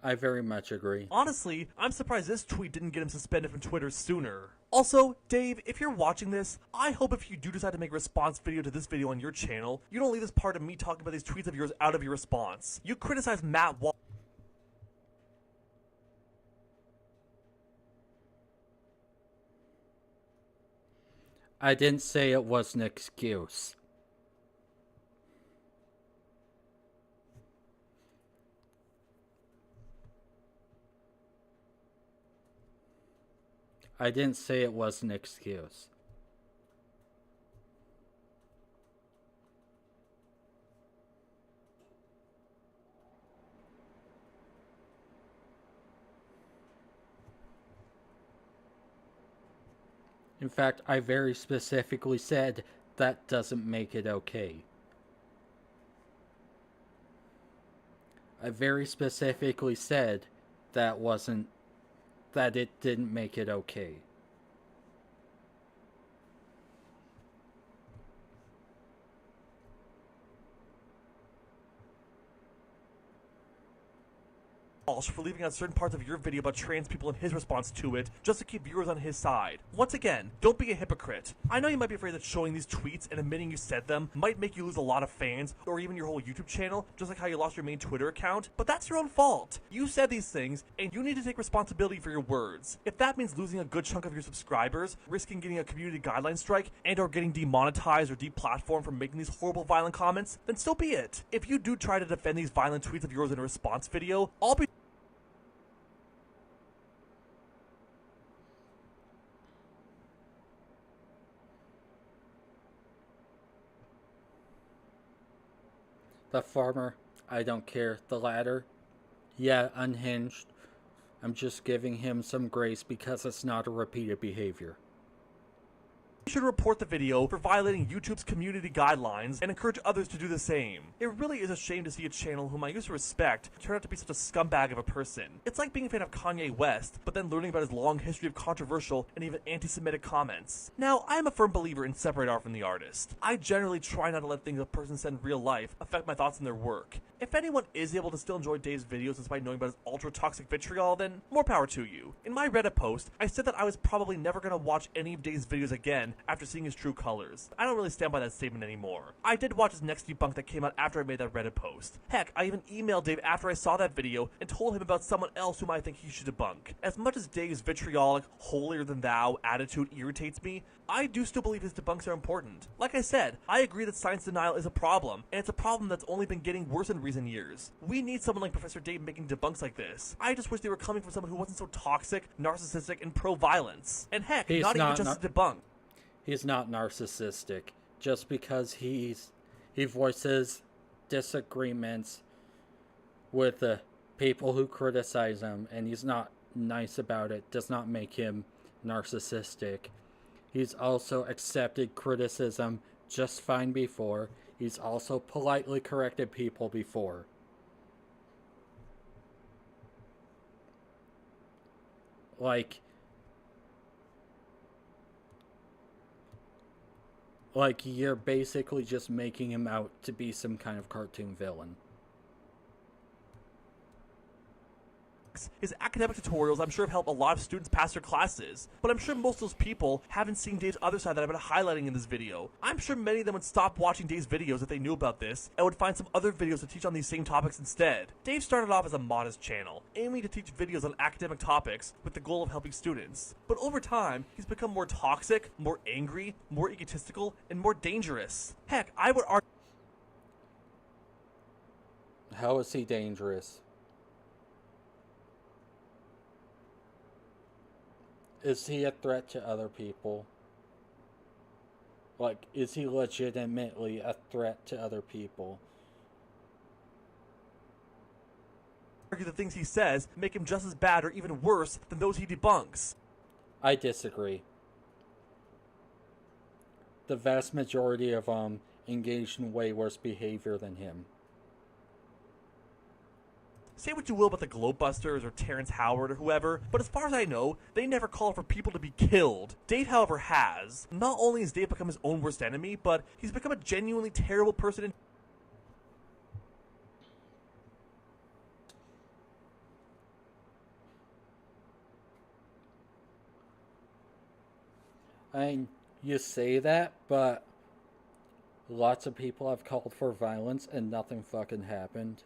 I very much agree. Honestly, I'm surprised this tweet didn't get him suspended from Twitter sooner. Also, Dave, if you're watching this, I hope if you do decide to make a response video to this video on your channel, you don't leave this part of me talking about these tweets of yours out of your response. You criticize Matt Wall. I didn't say it was an excuse. I didn't say it was an excuse. In fact, I very specifically said that doesn't make it okay. I very specifically said that it didn't make it okay. Walsh for leaving out certain parts of your video about trans people and his response to it, just to keep viewers on his side. Once again, don't be a hypocrite. I know you might be afraid that showing these tweets and admitting you said them might make you lose a lot of fans, or even your whole YouTube channel, just like how you lost your main Twitter account, but that's your own fault. You said these things, and you need to take responsibility for your words. If that means losing a good chunk of your subscribers, risking getting a community guideline strike, and or getting demonetized or deplatformed for making these horrible violent comments, then so be it. If you do try to defend these violent tweets of yours in a response video, I'll be The former, I don't care. The latter, yeah, unhinged. I'm just giving him some grace because it's not a repeated behavior. You should report the video for violating YouTube's community guidelines and encourage others to do the same. It really is a shame to see a channel whom I used to respect turn out to be such a scumbag of a person. It's like being a fan of Kanye West, but then learning about his long history of controversial and even anti-Semitic comments. Now, I am a firm believer in separate art from the artist. I generally try not to let things a person said in real life affect my thoughts on their work. If anyone is able to still enjoy Dave's videos despite knowing about his ultra-toxic vitriol, then more power to you. In my Reddit post, I said that I was probably never going to watch any of Dave's videos again after seeing his true colors. I don't really stand by that statement anymore. I did watch his next debunk that came out after I made that Reddit post. Heck, I even emailed Dave after I saw that video and told him about someone else whom I think he should debunk. As much as Dave's vitriolic, holier-than-thou attitude irritates me, I do still believe his debunks are important. Like I said, I agree that science denial is a problem, and it's a problem that's only been getting worse in recent years. We need someone like Professor Dave making debunks like this. I just wish they were coming from someone who wasn't so toxic, narcissistic, and pro-violence. And heck, not even just a debunk. He's not narcissistic. Just because he voices disagreements with the people who criticize him, and he's not nice about it, does not make him narcissistic. He's also accepted criticism just fine before. He's also politely corrected people before. like you're basically just making him out to be some kind of cartoon villain. His academic tutorials, I'm sure, have helped a lot of students pass their classes, but I'm sure most of those people haven't seen Dave's other side that I've been highlighting in this video. I'm sure many of them would stop watching Dave's videos if they knew about this, and would find some other videos to teach on these same topics instead. Dave started off as a modest channel, aiming to teach videos on academic topics with the goal of helping students. But over time, he's become more toxic, more angry, more egotistical, and more dangerous. Heck, I would argue... How is he dangerous? Is he a threat to other people? Like, is he legitimately a threat to other people? The things he says make him just as bad or even worse than those he debunks. I disagree. The vast majority of them engaged in way worse behavior than him. Say what you will about the Globebusters or Terrence Howard or whoever, but as far as I know, they never call for people to be killed. Dave, however, has. Not only has Dave become his own worst enemy, but he's become a genuinely terrible person. You say that, but lots of people have called for violence and nothing fucking happened.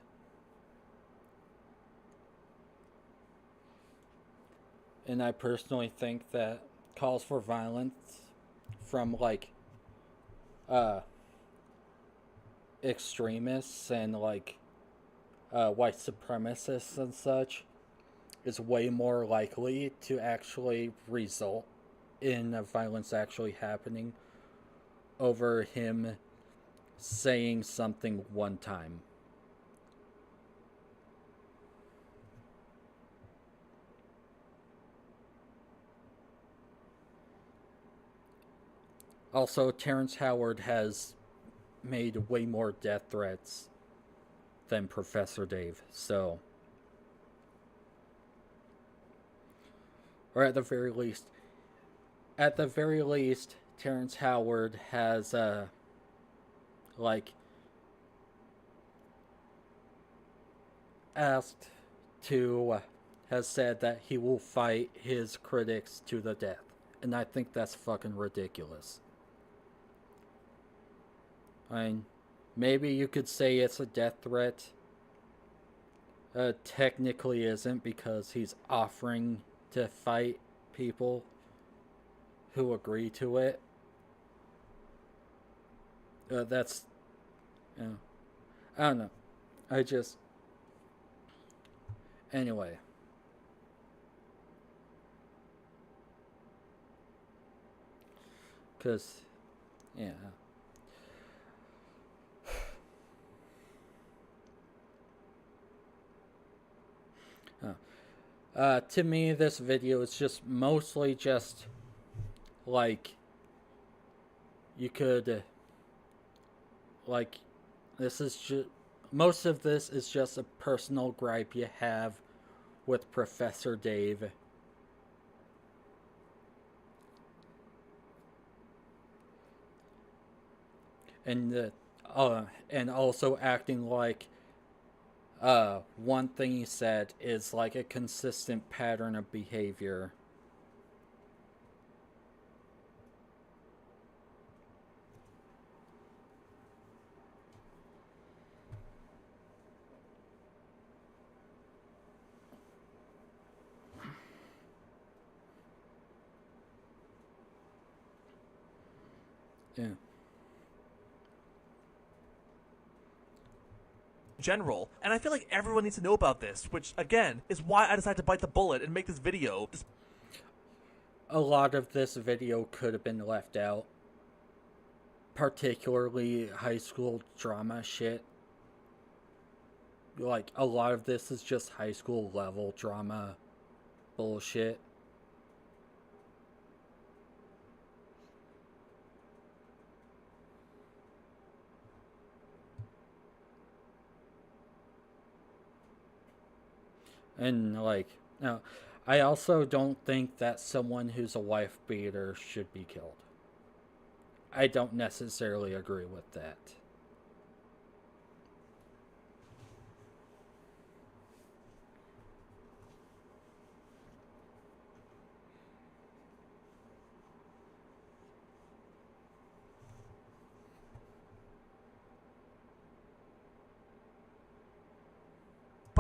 And I personally think that calls for violence from, like, extremists and, like, white supremacists and such is way more likely to actually result in violence actually happening over him saying something one time. Also, Terrence Howard has made way more death threats than Professor Dave, so... Or at the very least, Terrence Howard has, has said that he will fight his critics to the death. And I think that's fucking ridiculous. I mean, maybe you could say it's a death threat. Technically isn't, because he's offering to fight people who agree to it. That's... I don't know. Anyway. Because... Yeah. To me, this video is just mostly just, like, you could, like, this is just, most of this is just a personal gripe you have with Professor Dave. And, and also acting like, one thing he said is like a consistent pattern of behavior. Yeah. General, and I feel like everyone needs to know about this, which, again, is why I decided to bite the bullet and make this video. A lot of this video could have been left out. Particularly high school drama shit. Like, a lot of this is just high school level drama bullshit. And, like, now, I also don't think that someone who's a wife beater should be killed. I don't necessarily agree with that.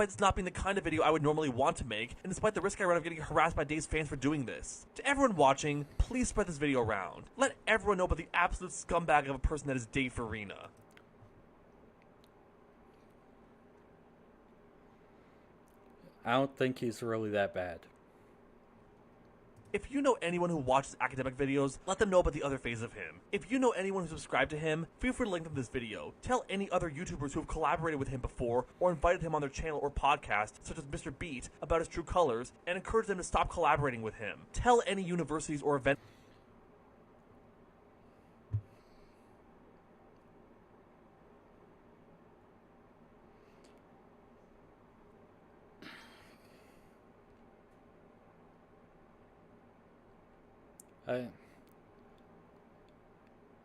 Despite this not being the kind of video I would normally want to make, and despite the risk I run of getting harassed by Dave's fans for doing this. To everyone watching, please spread this video around. Let everyone know about the absolute scumbag of a person that is Dave Farina. I don't think he's really that bad. If you know anyone who watches academic videos, let them know about the other phase of him. If you know anyone who's subscribed to him, feel free to link them to this video. Tell any other YouTubers who have collaborated with him before or invited him on their channel or podcast, such as Mr. Beat, about his true colors, and encourage them to stop collaborating with him. Tell any universities or events.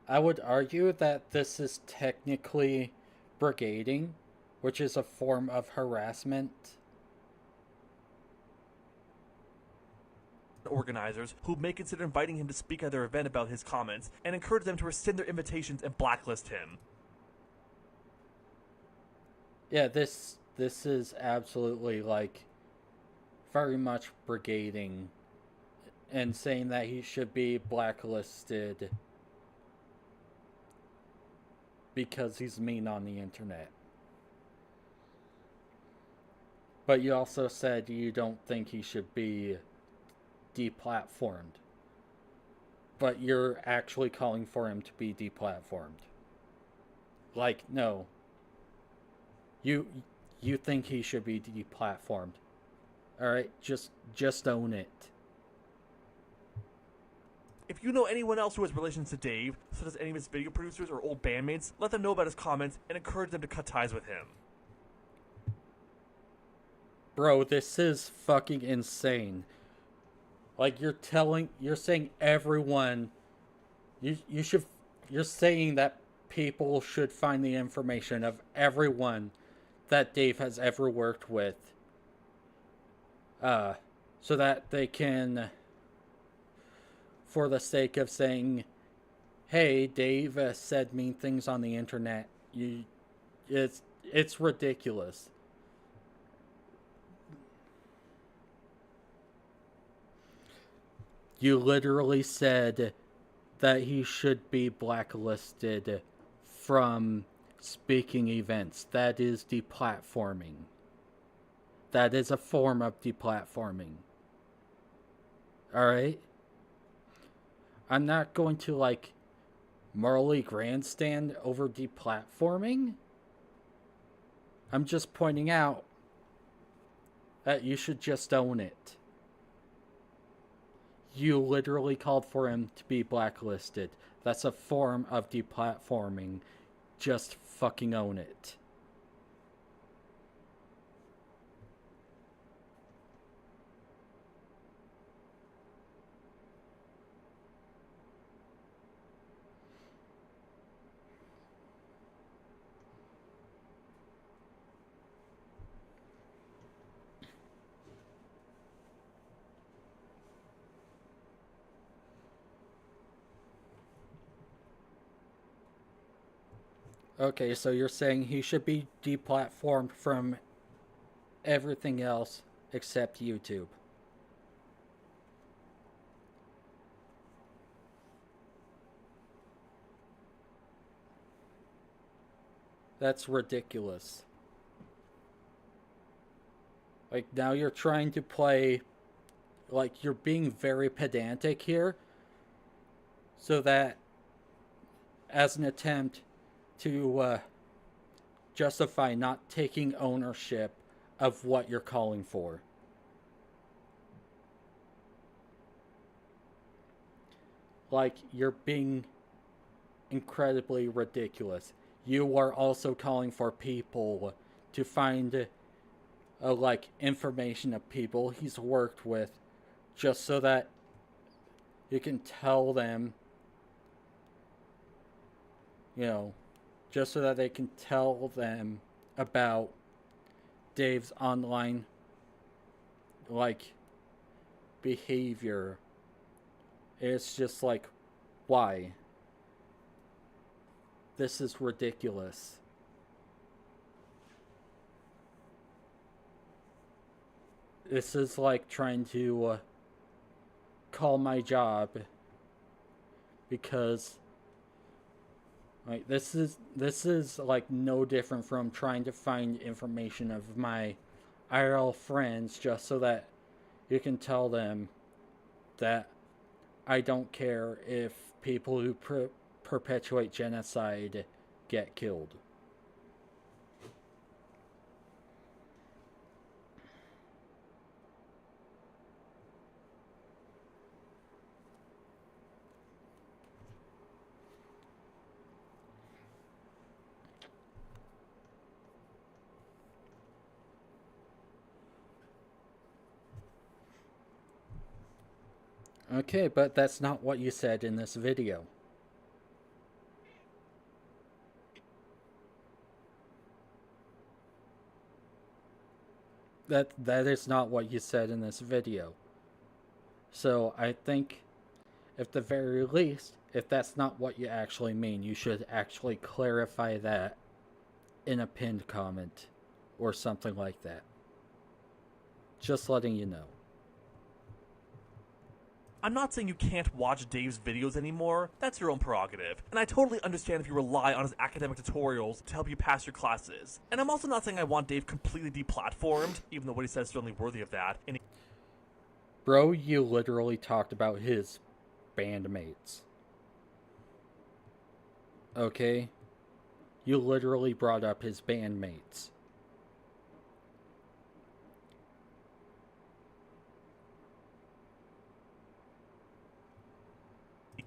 I would argue that this is technically brigading, which is a form of harassment. Organizers who may consider inviting him to speak at their event about his comments and encourage them to rescind their invitations and blacklist him. Yeah, this is absolutely like very much brigading and saying that he should be blacklisted because he's mean on the internet. But you also said you don't think he should be deplatformed. But you're actually calling for him to be deplatformed. Like, no. You think he should be deplatformed. Alright, just own it. If you know anyone else who has relations to Dave, such as any of his video producers or old bandmates, let them know about his comments and encourage them to cut ties with him. Bro, this is fucking insane. Like, you're saying everyone, you're saying that people should find the information of everyone that Dave has ever worked with, so that they can, for the sake of saying, hey, Dave said mean things on the internet, it's ridiculous. You literally said that he should be blacklisted from speaking events. That is deplatforming. That is a form of deplatforming. Alright? I'm not going to, like, morally grandstand over deplatforming. I'm just pointing out that you should just own it. You literally called for him to be blacklisted. That's a form of deplatforming. Just fucking own it. Okay, so you're saying he should be deplatformed from everything else except YouTube. That's ridiculous. Like, now you're trying to play, like, you're being very pedantic here, so that, as an attempt to justify not taking ownership of what you're calling for. Like, you're being incredibly ridiculous. You are also calling for people to find like information of people he's worked with, just so that you can tell them, just so that they can tell them about Dave's online, like, behavior. It's just like, why? This is ridiculous. This is like trying to call my job because like this is like no different from trying to find information of my IRL friends just so that you can tell them that I don't care if people who perpetuate genocide get killed. Okay, but that's not what you said in this video. That is not what you said in this video. So I think, at the very least, if that's not what you actually mean, you should actually clarify that in a pinned comment or something like that. Just letting you know. I'm not saying you can't watch Dave's videos anymore, that's your own prerogative, and I totally understand if you rely on his academic tutorials to help you pass your classes. And I'm also not saying I want Dave completely deplatformed, even though what he says is certainly worthy of that. And Bro, you literally talked about his bandmates. Okay? You literally brought up his bandmates.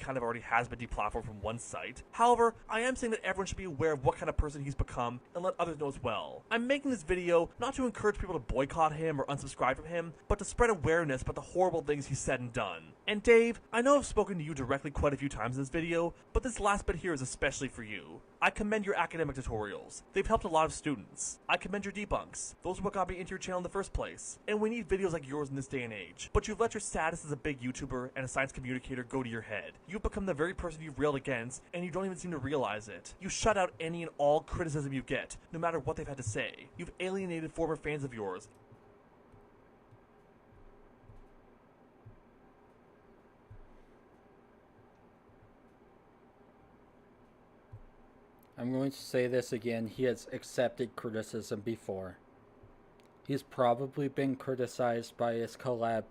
kind of already has been deplatformed from one site. However, I am saying that everyone should be aware of what kind of person he's become and let others know as well. I'm making this video not to encourage people to boycott him or unsubscribe from him, but to spread awareness about the horrible things he's said and done. And Dave, I know I've spoken to you directly quite a few times in this video, but this last bit here is especially for you. I commend your academic tutorials. They've helped a lot of students. I commend your debunks. Those are what got me into your channel in the first place. And we need videos like yours in this day and age. But you've let your status as a big YouTuber and a science communicator go to your head. You've become the very person you've railed against, and you don't even seem to realize it. You shut out any and all criticism you get, no matter what they've had to say. You've alienated former fans of yours. I'm going to say this again. He has accepted criticism before. He's probably been criticized by his collab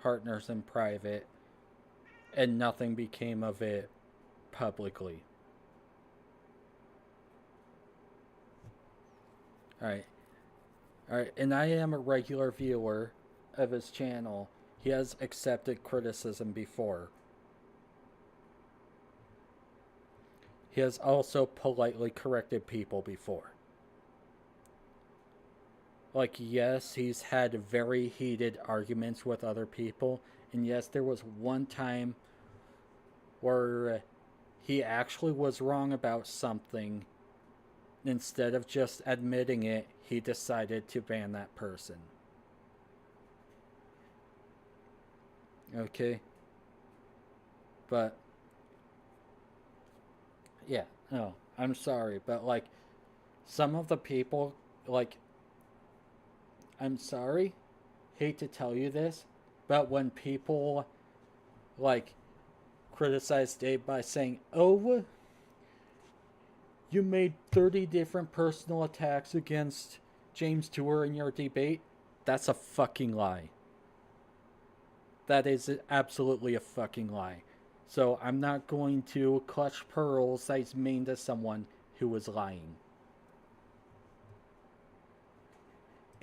partners in private, and nothing became of it publicly. Alright, and I am a regular viewer of his channel. He has accepted criticism before. He has also politely corrected people before. Like, yes, he's had very heated arguments with other people. And yes, there was one time where he actually was wrong about something. Instead of just admitting it, he decided to ban that person. Okay? But yeah, no, I'm sorry, but like, some of the people, like, I'm sorry, hate to tell you this, but when people, like, criticize Dave by saying, oh, you made 30 different personal attacks against James Tour in your debate, that's a fucking lie. That is absolutely a fucking lie. So I'm not going to clutch pearls that he's mean to someone who was lying.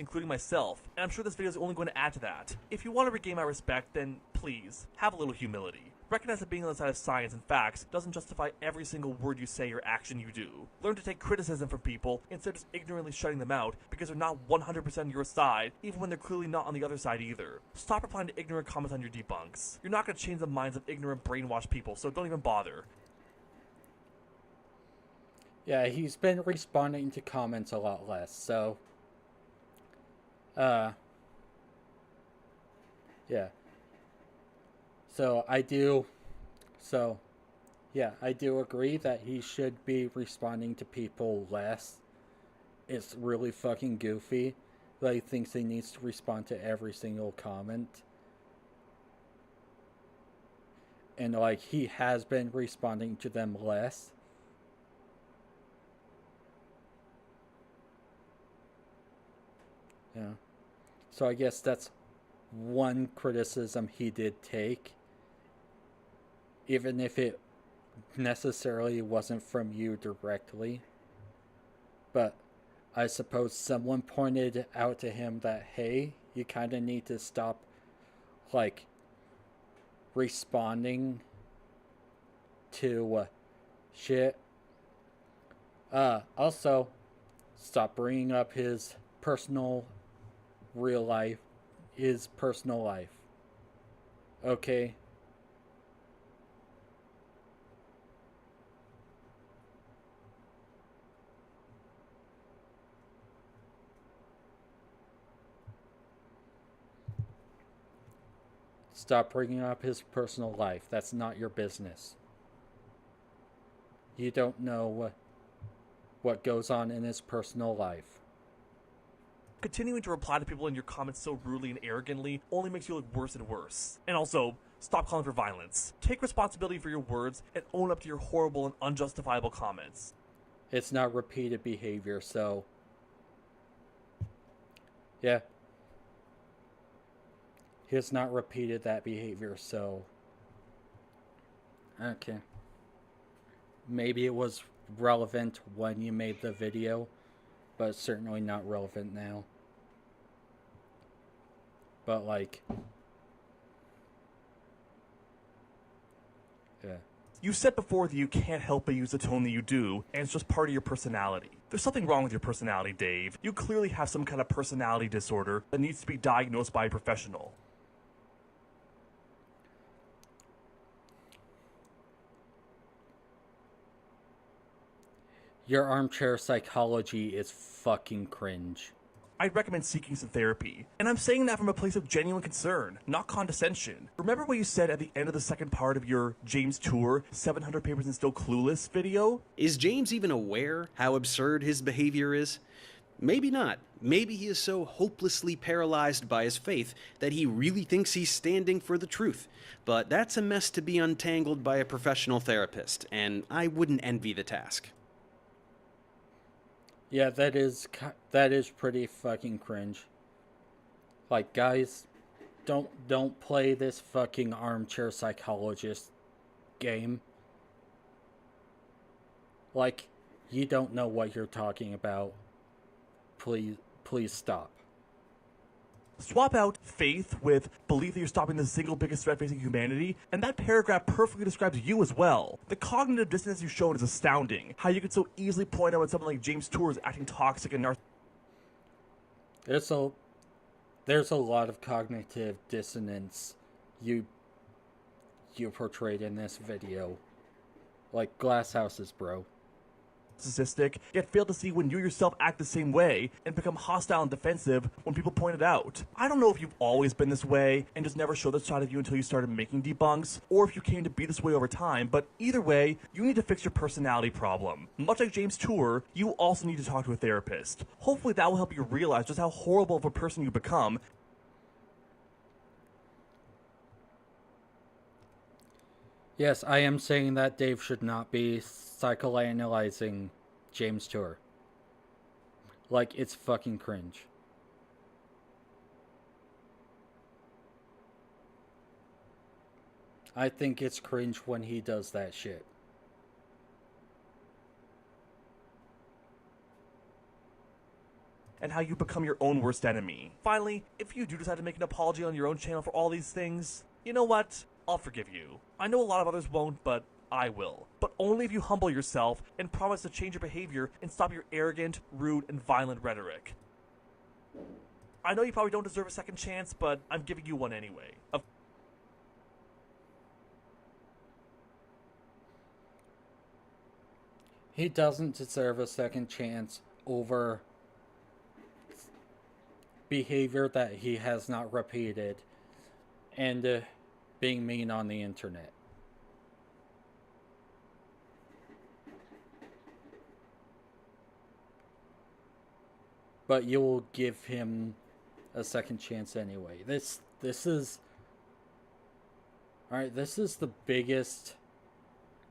Including myself, and I'm sure this video is only going to add to that. If you want to regain my respect, then please, have a little humility. Recognize that being on the side of science and facts doesn't justify every single word you say or action you do. Learn to take criticism from people instead of just ignorantly shutting them out because they're not 100% on your side, even when they're clearly not on the other side either. Stop replying to ignorant comments on your debunks. You're not going to change the minds of ignorant, brainwashed people, so don't even bother. Yeah, he's been responding to comments a lot less, so... yeah. I do agree that he should be responding to people less. It's really fucking goofy that he thinks he needs to respond to every single comment. And, like, he has been responding to them less. Yeah. So I guess that's one criticism he did take. Even if it necessarily wasn't from you directly. But I suppose someone pointed out to him that, hey, you kind of need to stop, like, responding to shit. Also, stop bringing up his personal life. Okay? Stop bringing up his personal life. That's not your business. You don't know what goes on in his personal life. Continuing to reply to people in your comments so rudely and arrogantly only makes you look worse and worse. And also, stop calling for violence. Take responsibility for your words and own up to your horrible and unjustifiable comments. It's not repeated behavior, so... yeah. He has not repeated that behavior, so... okay. Maybe it was relevant when you made the video, but it's certainly not relevant now. But, like... yeah. You said before that you can't help but use the tone that you do, and it's just part of your personality. There's something wrong with your personality, Dave. You clearly have some kind of personality disorder that needs to be diagnosed by a professional. Your armchair psychology is fucking cringe. I'd recommend seeking some therapy. And I'm saying that from a place of genuine concern, not condescension. Remember what you said at the end of the second part of your James Tour 700 Papers and Still Clueless video? Is James even aware how absurd his behavior is? Maybe not. Maybe he is so hopelessly paralyzed by his faith that he really thinks he's standing for the truth. But that's a mess to be untangled by a professional therapist, and I wouldn't envy the task. Yeah, that is pretty fucking cringe. Like, guys, don't play this fucking armchair psychologist game. Like, you don't know what you're talking about. Please stop. Swap out faith with belief that you're stopping the single biggest threat facing humanity, and that paragraph perfectly describes you as well. The cognitive dissonance you've shown is astounding. How you could so easily point out when someone like James Tour is acting toxic and There's a lot of cognitive dissonance you portrayed in this video. Like glass houses, bro. narcissistic, yet fail to see when you yourself act the same way and become hostile and defensive when people point it out. I don't know if you've always been this way and just never showed this side of you until you started making debunks, or if you came to be this way over time, but either way, you need to fix your personality problem. Much like James Tour, you also need to talk to a therapist. Hopefully that will help you realize just how horrible of a person you become. Yes, I am saying that Dave should not be psychoanalyzing James Tour. Like, it's fucking cringe. I think it's cringe when he does that shit. And how you become your own worst enemy. Finally, if you do decide to make an apology on your own channel for all these things, you know what? I'll forgive you. I know a lot of others won't, but I will. But only if you humble yourself and promise to change your behavior and stop your arrogant, rude, and violent rhetoric. I know you probably don't deserve a second chance, but I'm giving you one anyway. He doesn't deserve a second chance over behavior that he has not repeated and being mean on the internet. But you will give him a second chance anyway. This is alright, this is the biggest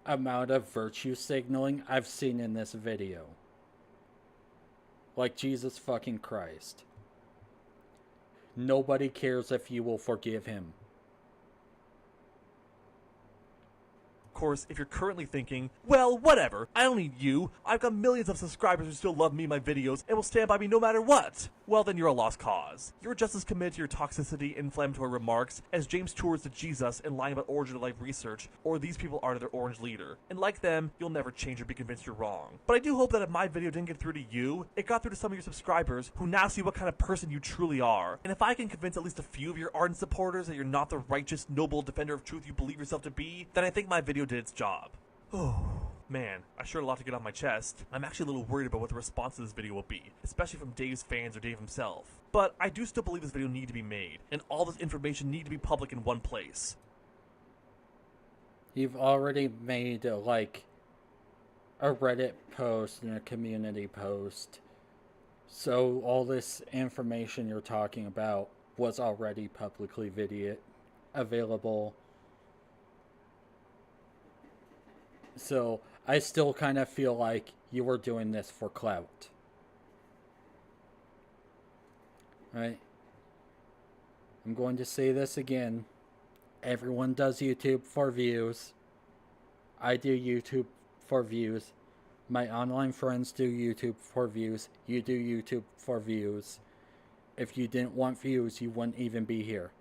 amount of virtue signaling I've seen in this video. Like, Jesus fucking Christ. Nobody cares if you will forgive him. Of course, if you're currently thinking, well, whatever, I don't need you, I've got millions of subscribers who still love me and my videos and will stand by me no matter what, well then you're a lost cause. You're just as committed to your toxicity and inflammatory remarks as James towards to Jesus and lying about origin of life research, or these people are to their orange leader. And like them, you'll never change or be convinced you're wrong. But I do hope that if my video didn't get through to you, it got through to some of your subscribers who now see what kind of person you truly are. And if I can convince at least a few of your ardent supporters that you're not the righteous, noble defender of truth you believe yourself to be, then I think my video did its job. Oh, man, I sure had a lot to get off my chest. I'm actually a little worried about what the response to this video will be, especially from Dave's fans or Dave himself. But I do still believe this video needs to be made, and all this information need to be public in one place. You've already made like a Reddit post and a community post, so all this information you're talking about was already publicly available. So I still kind of feel like you were doing this for clout. Right? I'm going to say this again. Everyone does YouTube for views. I do YouTube for views. My online friends do YouTube for views. You do YouTube for views. If you didn't want views, you wouldn't even be here.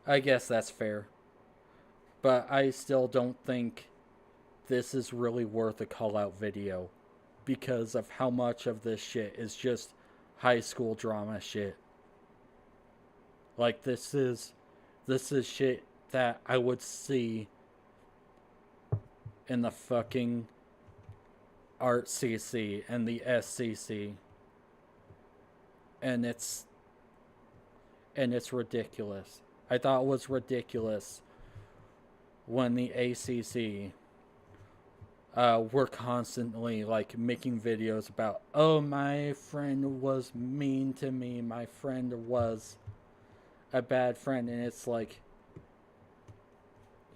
I guess that's fair. But I still don't think this is really worth a call-out video because of how much of this shit is just high school drama shit. Like, this is shit that I would see in the fucking Art CC and the SCC. And it's ridiculous. I thought it was ridiculous when the ACC were constantly like making videos about, oh, my friend was mean to me, my friend was a bad friend, and it's like,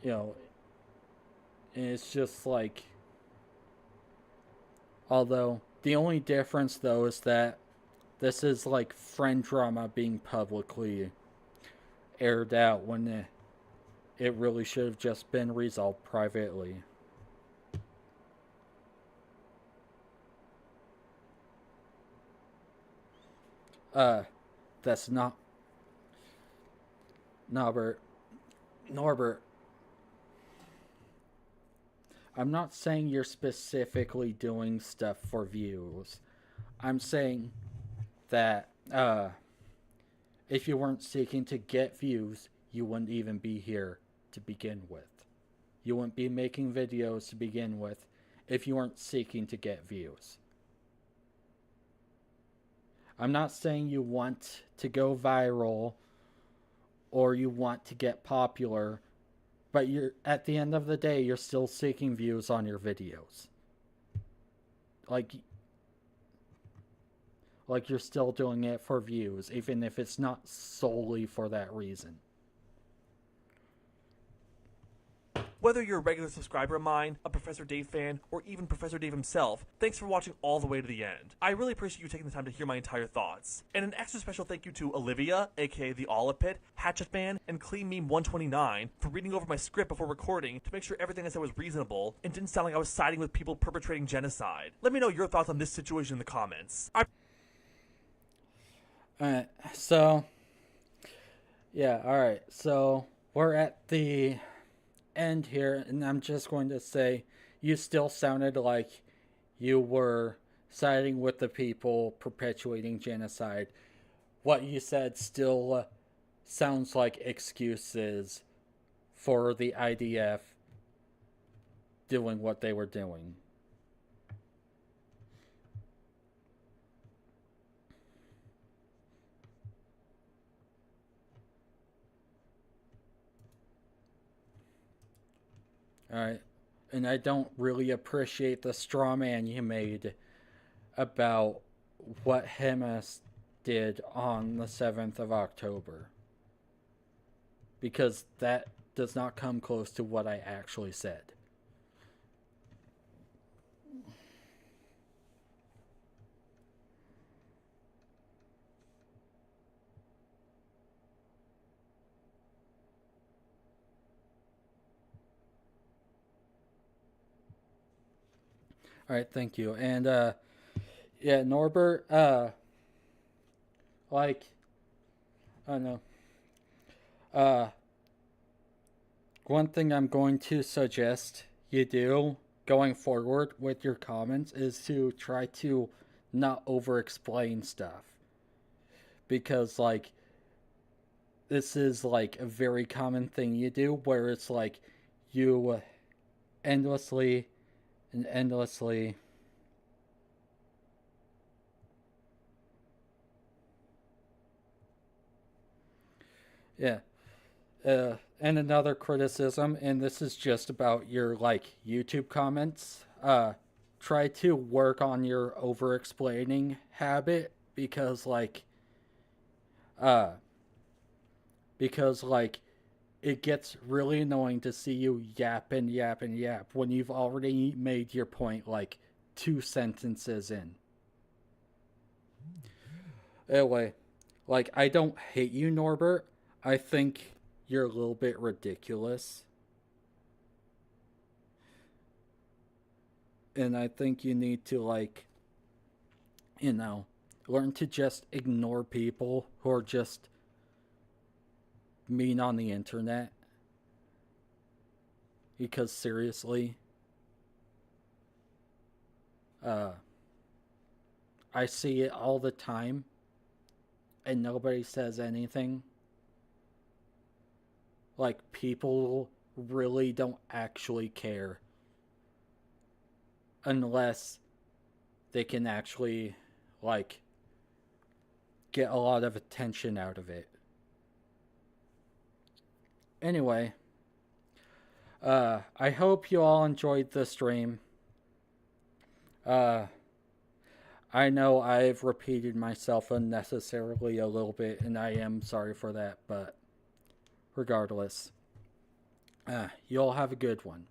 you know, it's just like, although the only difference though is that this is like friend drama being publicly aired out when it really should have just been resolved privately. That's not Norbert. I'm not saying you're specifically doing stuff for views. I'm saying that if you weren't seeking to get views, you wouldn't even be here to begin with. You wouldn't be making videos to begin with if you weren't seeking to get views. I'm not saying you want to go viral or you want to get popular, but you're at the end of the day, you're still seeking views on your videos. Like you're still doing it for views, even if it's not solely for that reason. Whether you're a regular subscriber of mine, a Professor Dave fan, or even Professor Dave himself, thanks for watching all the way to the end. I really appreciate you taking the time to hear my entire thoughts. And an extra special thank you to Olivia, aka the Olipit, Hatchetman, and Clean Meme 129 for reading over my script before recording to make sure everything I said was reasonable and didn't sound like I was siding with people perpetrating genocide. Let me know your thoughts on this situation in the comments. So Yeah, alright. So, we're at the end here, and I'm just going to say you still sounded like you were siding with the people perpetuating genocide. What you said still sounds like excuses for the IDF doing what they were doing. Alright. And I don't really appreciate the straw man you made about what Hamas did on the 7th of October. Because that does not come close to what I actually said. All right, thank you. And yeah, Norbert, like, I don't know. One thing I'm going to suggest you do going forward with your comments is to try to not over explain stuff. Because, like, this is like a very common thing you do where it's like you endlessly and endlessly yeah. And another criticism, and this is just about your like YouTube comments. Try to work on your over explaining habit because like it gets really annoying to see you yap and yap and yap when you've already made your point like 2 sentences in. Anyway, like, I don't hate you, Norbert. I think you're a little bit ridiculous. And I think you need to, like, learn to just ignore people who are just mean on the internet. Because seriously, I see it all the time and nobody says anything. Like, people really don't actually care unless they can actually, like, get a lot of attention out of it. Anyway, I hope you all enjoyed the stream. I know I've repeated myself unnecessarily a little bit, and I am sorry for that, but regardless, you all have a good one.